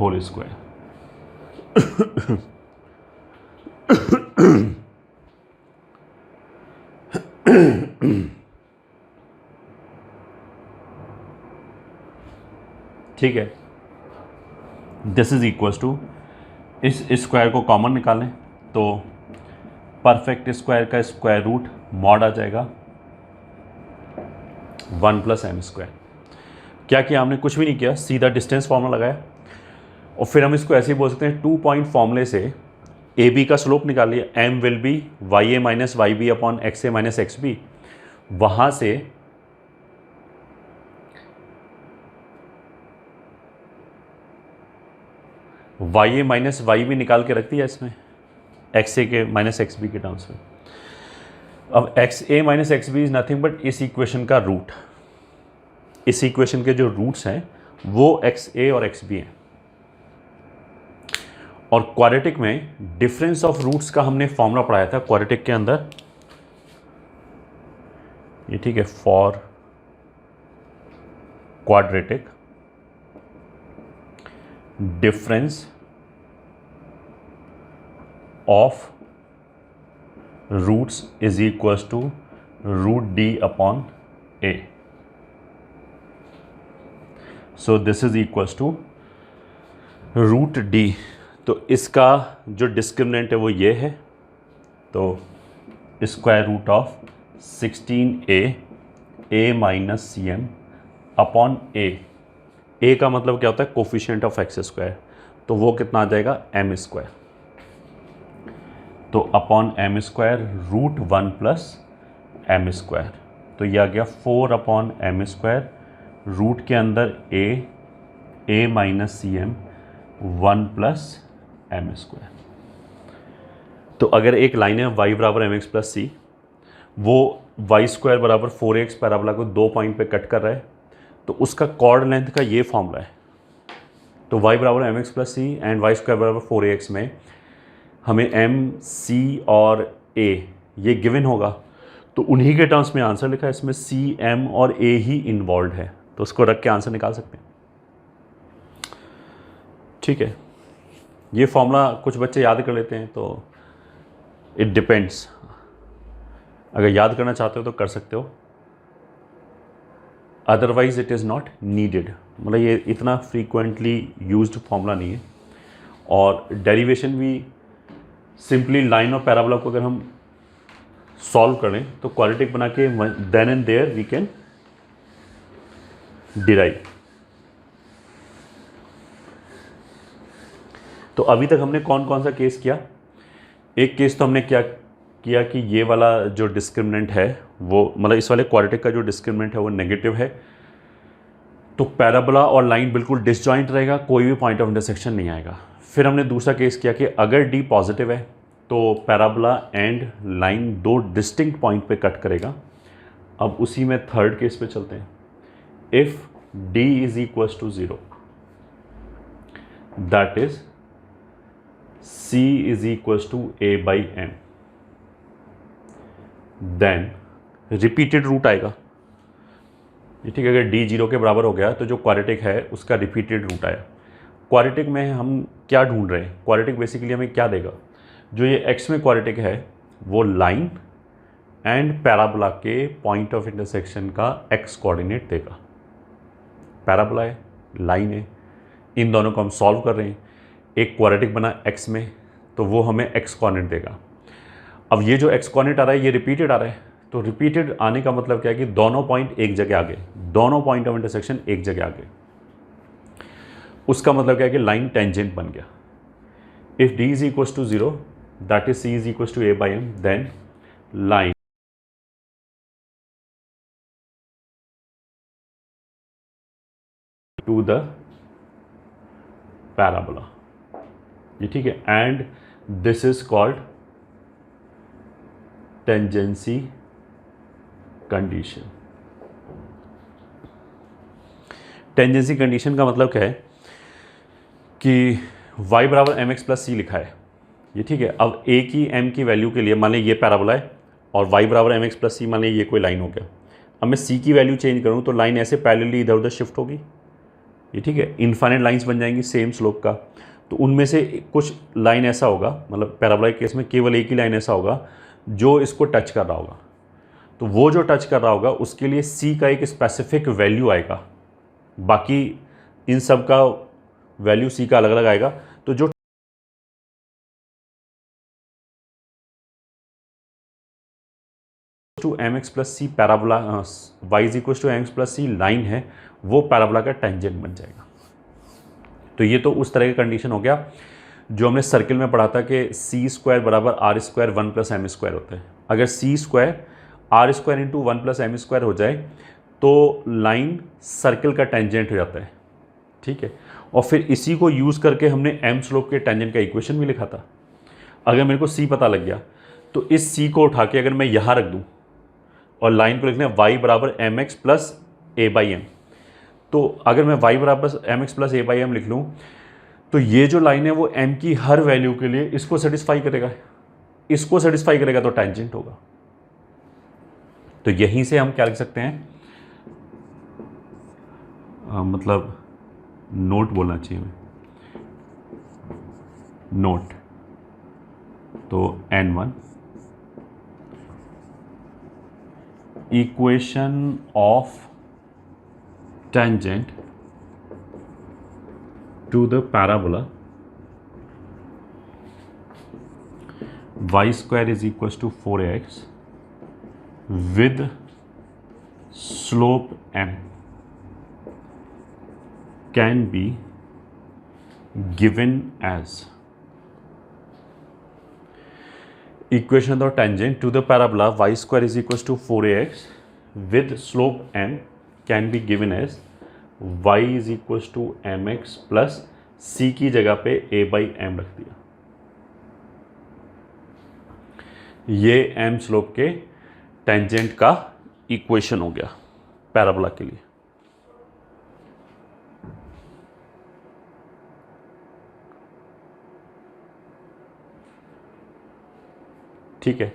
होल स्क्वायर। ठीक है, दिस इज इक्वल्स टू, इस स्क्वायर को कॉमन निकालें तो परफेक्ट स्क्वायर का स्क्वायर रूट मॉड आ जाएगा 1 + m²। क्या किया हमने? कुछ भी नहीं किया, सीधा डिस्टेंस फॉर्मूला लगाया और फिर हम इसको ऐसे ही बोल सकते हैं 2 पॉइंट फॉर्मूले से ए बी का स्लोप निकाल लिया, m will be ya minus Y b upon xa minus x b. वहाँ से ya माइनस वाई बी निकाल के रख दिया इसमें xa के माइनस एक्स बी के टर्म्स में। अब xa minus x b is nothing but इस इक्वेशन का रूट, इस इक्वेशन के जो रूट्स हैं वो xa और xb हैं। और क्वाड्रेटिक में डिफरेंस ऑफ रूट्स का हमने फॉर्मूला पढ़ाया था क्वाड्रेटिक के अंदर, ये ठीक है, for quadratic difference of roots is equals to √d upon a। So this is equals to √d। तो इसका जो डिस्क्रिमिनेंट है वो ये है, तो square root of 16a a minus cm upon a का मतलब क्या होता है? कोफिशिएंट ऑफ x², तो वो कितना आ जाएगा? m²। तो अपॉन m² √1 + m², तो ये आ गया 4 अपॉन m², रूट के अंदर a माइनस cm 1 + m²। तो अगर एक लाइन है y बराबर mx + c, वो y² बराबर 4ax पैराबोला को 2 पॉइंट पे कट कर रहा है, तो उसका कॉर्ड लेंथ का ये फॉर्मूला है। तो y बराबर mx + c एंड y² बराबर 4ax में हमें m, c और a ये गिवन होगा, तो उन्हीं के टर्म्स में आंसर लिखा है, इसमें c, m और a ही इन्वॉल्व है, तो उसको रख के आंसर निकाल सकते हैं। ठीक है, ये फॉर्मूला कुछ बच्चे याद कर लेते हैं, तो इट डिपेंड्स, अगर याद करना चाहते हो तो कर सकते हो, otherwise it is not needed. मतलब ये इतना फ्रीक्वेंटली यूज्ड फॉर्मूला नहीं है। और डेरिवेशन भी सिंपली लाइन और पैराबोला को अगर हम सॉल्व करें तो क्वाड्रेटिक बना के then and there we can derive. तो अभी तक हमने कौन कौन सा केस किया? एक केस तो हमने क्या किया कि ये वाला जो डिस्क्रिमिनेंट है वो, मतलब इस वाले क्वाड्रेटिक का जो डिस्क्रिमिनेंट है वो नेगेटिव है, तो पैराबोला और लाइन बिल्कुल डिसजॉइंट रहेगा, कोई भी पॉइंट ऑफ इंटरसेक्शन नहीं आएगा। फिर हमने दूसरा केस किया कि अगर d पॉजिटिव है तो parabola and line 2 distinct point पे कट करेगा। अब उसी में थर्ड केस पे चलते हैं। If d is equals to 0, that is c is equals to a/m, then repeated root आएगा। ठीक है, अगर d 0 के बराबर हो गया तो जो क्वाड्रेटिक है उसका रिपीटेड रूट आया। क्वाड्रेटिक में हम क्या ढूंढ रहे हैं? क्वाड्रेटिक बेसिकली हमें क्या देगा? जो ये x में क्वाड्रेटिक है वो लाइन एंड पैराबोला के पॉइंट ऑफ इंटरसेक्शन का x कोऑर्डिनेट देगा। पैराबोला है, लाइन है, इन दोनों को हम सॉल्व कर रहे हैं। एक क्वाड्रेटिक बना x में, तो वो हमें x कोऑर्डिनेट देगा। अब ये जो x कोऑर्डिनेट आ रहा है ये रिपीटेड आ रहा है, तो रिपीटेड आने का मतलब क्या है कि दोनों पॉइंट एक जगह आ गए, दोनों पॉइंट ऑफ इंटरसेक्शन एक जगह आ गए। उसका मतलब क्या है कि लाइन टेंजेंट बन गया। If d is equals to 0, that is c is equals to a/m, then line to the parabola, ये ठीक है, and this is called tangency condition. Tangency condition का मतलब क्या है कि y बराबर mx + c लिखा है, ये ठीक है। अब a की m की वैल्यू के लिए मान लीजिए ये पैराबोला है और y बराबर mx + c मान लीजिए ये कोई लाइन हो गया। अब मैं c की वैल्यू चेंज करूँ तो लाइन ऐसे पैरेलली इधर उधर शिफ्ट होगी, ये ठीक है, इनफाइनाइट लाइंस बन जाएंगी सेम स्लोप का। तो उनमें से कुछ लाइन ऐसा होगा, मतलब पैराबोला के केस में केवल एक ही लाइन ऐसा होगा जो इसको टच कर रहा होगा, तो वो जो टच कर रहा होगा उसके लिए c का एक स्पेसिफिक वैल्यू आएगा, बाकी इन सब का वैल्यू सी का अलग अलग आएगा। तो जो to M x plus c parabola y is equal to M x plus c line है, वो पैराबोला का टेंजेंट बन जाएगा। तो ये तो उस तरह का कंडीशन हो गया जो हमने सर्किल में पढ़ा था कि सी स्क्वायर बराबर are square 1 plus M square होता है। अगर C square R square into 1 plus M square हो जाए तो लाइन सर्किल का टेंजेंट हो जाता है, ठीक है। और फिर इसी को यूज़ करके हमने एम स्लोप के टेंजेंट का इक्वेशन भी लिखा था। अगर मेरे को सी पता लग गया तो इस सी को उठा के अगर मैं यहाँ रख दूँ और लाइन को लिखना है वाई बराबर m x plus a by m, तो अगर मैं वाई बराबर m x plus a by m लिख लूँ तो ये जो लाइन है वो m की हर वैल्यू के लिए इसको सेटिस्फाई करेगा, इसको सेटिस्फाई करेगा तो टेंजेंट होगा। तो यहीं से हम क्या लिख सकते हैं, मतलब नोट बोलना चाहिए हमें, नोट। तो n1 equation of tangent to the parabola y square is equals to 4ax with slope m can be given as equation of tangent to the parabola y square is equals to 4ax with slope m can be given as y is equals to M x plus C की जगह पे A by M रख दिया। ये M slope के tangent का equation हो गया पैराबोला के लिए। ठीक है,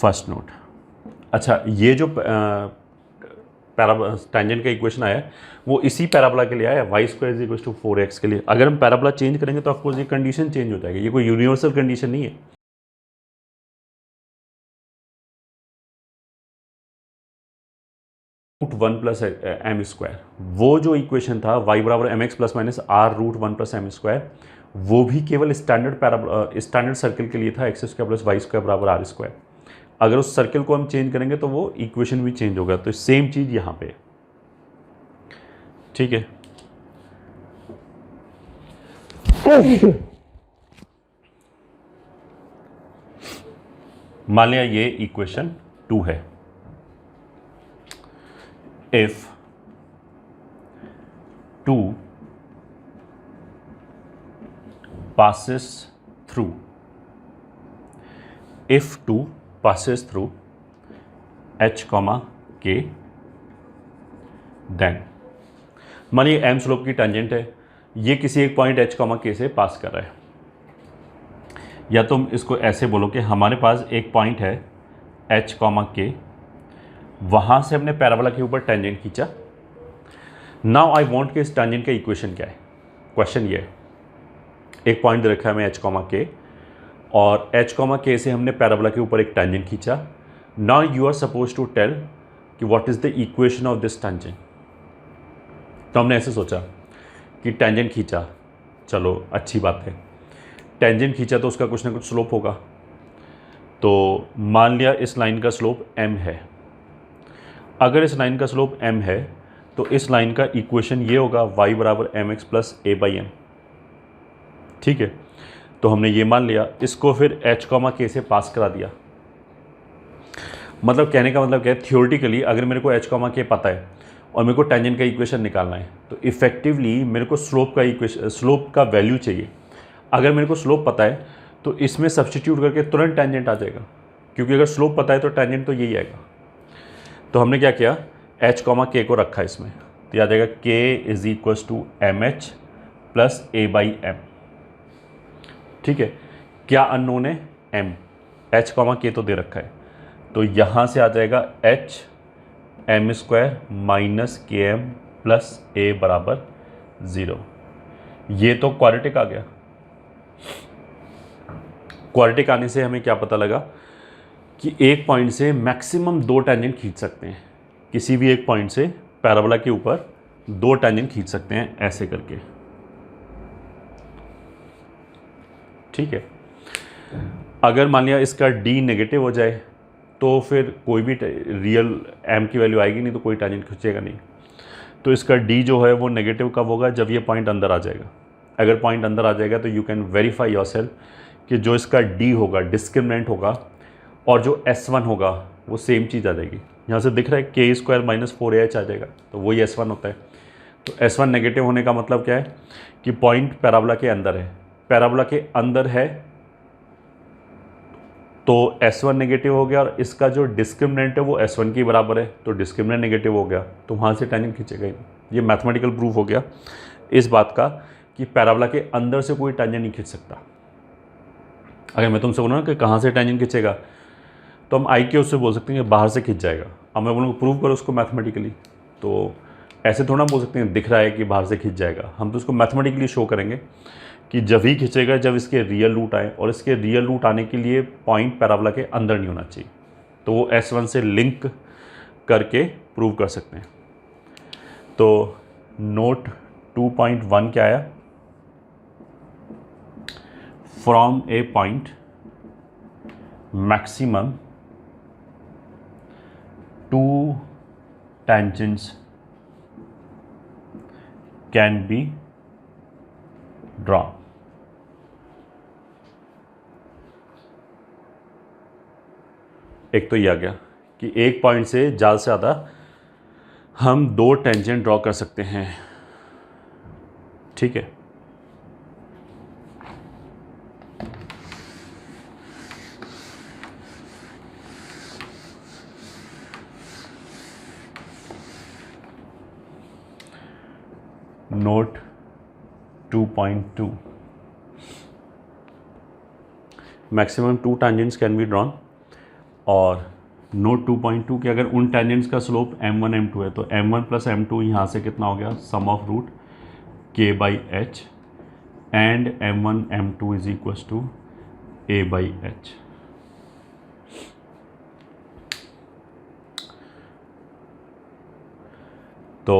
फर्स्ट नोट। अच्छा, ये जो टेंजेंट का इक्वेशन आया है वो इसी पैराबोला के लिए आया है, y square is equal to 4x के लिए। अगर हम पैराबोला चेंज करेंगे तो ऑफकोर्स ये कंडीशन चेंज हो जाएगी, ये कोई यूनिवर्सल कंडीशन नहीं है। रूट 1 प्लस एम स्क्वायर, वो जो इक्वेशन था वाई बराबर m x plus minus r root 1 plus M square, वो भी केवल स्टैंडर्ड सर्किल के लिए था, x square plus y square बराबर आर स्क्वायर। अगर उस सर्किल को हम चेंज करेंगे तो वो इक्वेशन भी चेंज होगा। तो सेम चीज यहां पे, ठीक है। मान लिया ये इक्वेशन 2 है। If 2 passes through, if 2 passes through h comma k, then मानिए m स्लोप की टेंजेंट है, ये किसी एक पॉइंट h कॉमा k से पास कर रहा है। या तुम इसको ऐसे बोलो कि हमारे पास एक पॉइंट है h कॉमा k, वहाँ से हमने पैराबोला के ऊपर टेंजेंट खींचा। नाउ आई वांट कि इस टेंजेंट का इक्वेशन क्या है। क्वेश्चन ये है, एक पॉइंट दे रखा है हमें h कॉमा k और h कॉमा k से हमने पैराबोला के ऊपर एक टेंजेंट खींचा। Now you are suppose to tell कि what is the equation of this tangent. तो हमने ऐसे सोचा कि टेंजेंट खींचा, चलो अच्छी बात है, टेंजेंट खींचा तो उसका कुछ ना कुछ स्लोप होगा। तो मान लिया इस लाइन का स्लोप m है। अगर इस लाइन का स्लोप m है तो इस लाइन का इक्वेशन ये होगा y बराबर m x plus a by m. ठीक है, तो हमने ये मान लिया, इसको फिर h कॉमा k से पास करा दिया। मतलब कहने का मतलब क्या है, थियोरेटिकली अगर मेरे को h कॉमा k पता है और मेरे को टेंजेंट का इक्वेशन निकालना है तो इफेक्टिवली मेरे को स्लोप का वैल्यू चाहिए। अगर मेरे को स्लोप पता है तो इसमें सब्स्टिट्यूट करके तुरंत टेंजेंट आ जाएगा, क्योंकि अगर स्लोप पता है तो टेंजेंट तो यही आएगा। तो हमने क्या किया, h कॉमा k को रखा इसमें, तो आ जाएगा k is equals to m h plus a by m. ठीक है, क्या अननोन है m, h कॉमा k तो दे रखा है, तो यहाँ से आ जाएगा h एम स्क्वायर माइनस के एम प्लस ए बराबर 0। ये तो क्वाड्रेटिक आ गया। क्वाड्रेटिक आने से हमें क्या पता लगा कि एक पॉइंट से मैक्सिमम 2 टेंजेंट खींच सकते हैं, किसी भी एक पॉइंट से पैराबोला के ऊपर 2 टेंजेंट खींच सकते हैं ऐसे करके, ठीक है। अगर मान लिया इसका d नेगेटिव हो जाए तो फिर कोई भी रियल m की वैल्यू आएगी नहीं, तो कोई टेंजेंट खींचेगा नहीं। तो इसका d जो है वो नेगेटिव कब होगा, जब ये पॉइंट अंदर आ जाएगा। अगर पॉइंट अंदर आ जाएगा तो यू कैन वेरीफाई योरसेल्फ कि जो इसका d होगा डिस्क्रिमिनेंट होगा और जो S1 होगा वो सेम चीज़ आ जाएगी। यहाँ से दिख रहा है k स्क्वायर माइनस 4ah आ जाएगा, तो वही S1 होता है। तो S1 नेगेटिव होने का मतलब क्या है कि पॉइंट पैराबोला के अंदर है, पैराबोला के अंदर है तो S1 नेगेटिव हो गया, और इसका जो डिस्क्रिमिनेंट है वो S1 के बराबर है, तो डिस्क्रिमिनेंट नेगेटिव हो गया, तो वहाँ से टेंजेंट खींचेगा ही। ये मैथमेटिकल प्रूफ हो गया इस बात का कि पैराबोला के अंदर से कोई टेंजेंट नहीं खींच सकता। अगर मैं तुमसे बोलूँ ना कि कहाँ से टेंजेंट खींचेगा, तो हम आई के उससे बोल सकते हैं कि बाहर से खींच जाएगा। अब मैं बोलूँगा प्रूव करो उसको मैथमेटिकली, तो ऐसे थोड़ा बोल सकते हैं दिख रहा है कि बाहर से खींच जाएगा। हम तो उसको मैथमेटिकली शो करेंगे कि जब ही खींचेगा जब इसके रियल रूट आए, और इसके रियल रूट आने के लिए पॉइंट पैराबोला के अंदर नहीं होना चाहिए, तो वो S1 से लिंक करके प्रूव कर सकते हैं। तो नोट 2.1 क्या आया, from A point maximum 2 tangents can be drawn। एक तो ये आ गया कि एक पॉइंट से ज़्यादा से ज़्यादा हम 2 टेंजेंट ड्रॉ कर सकते हैं, ठीक है। Note 2.2 maximum 2 tangents can be drawn, और नोट 2.2 के अगर उन टेंजेंट्स का स्लोप m1 m2 है तो m1 प्लस m2 यहाँ से कितना हो गया, sum of root k by h, and m1 m2 is equals to a by h। तो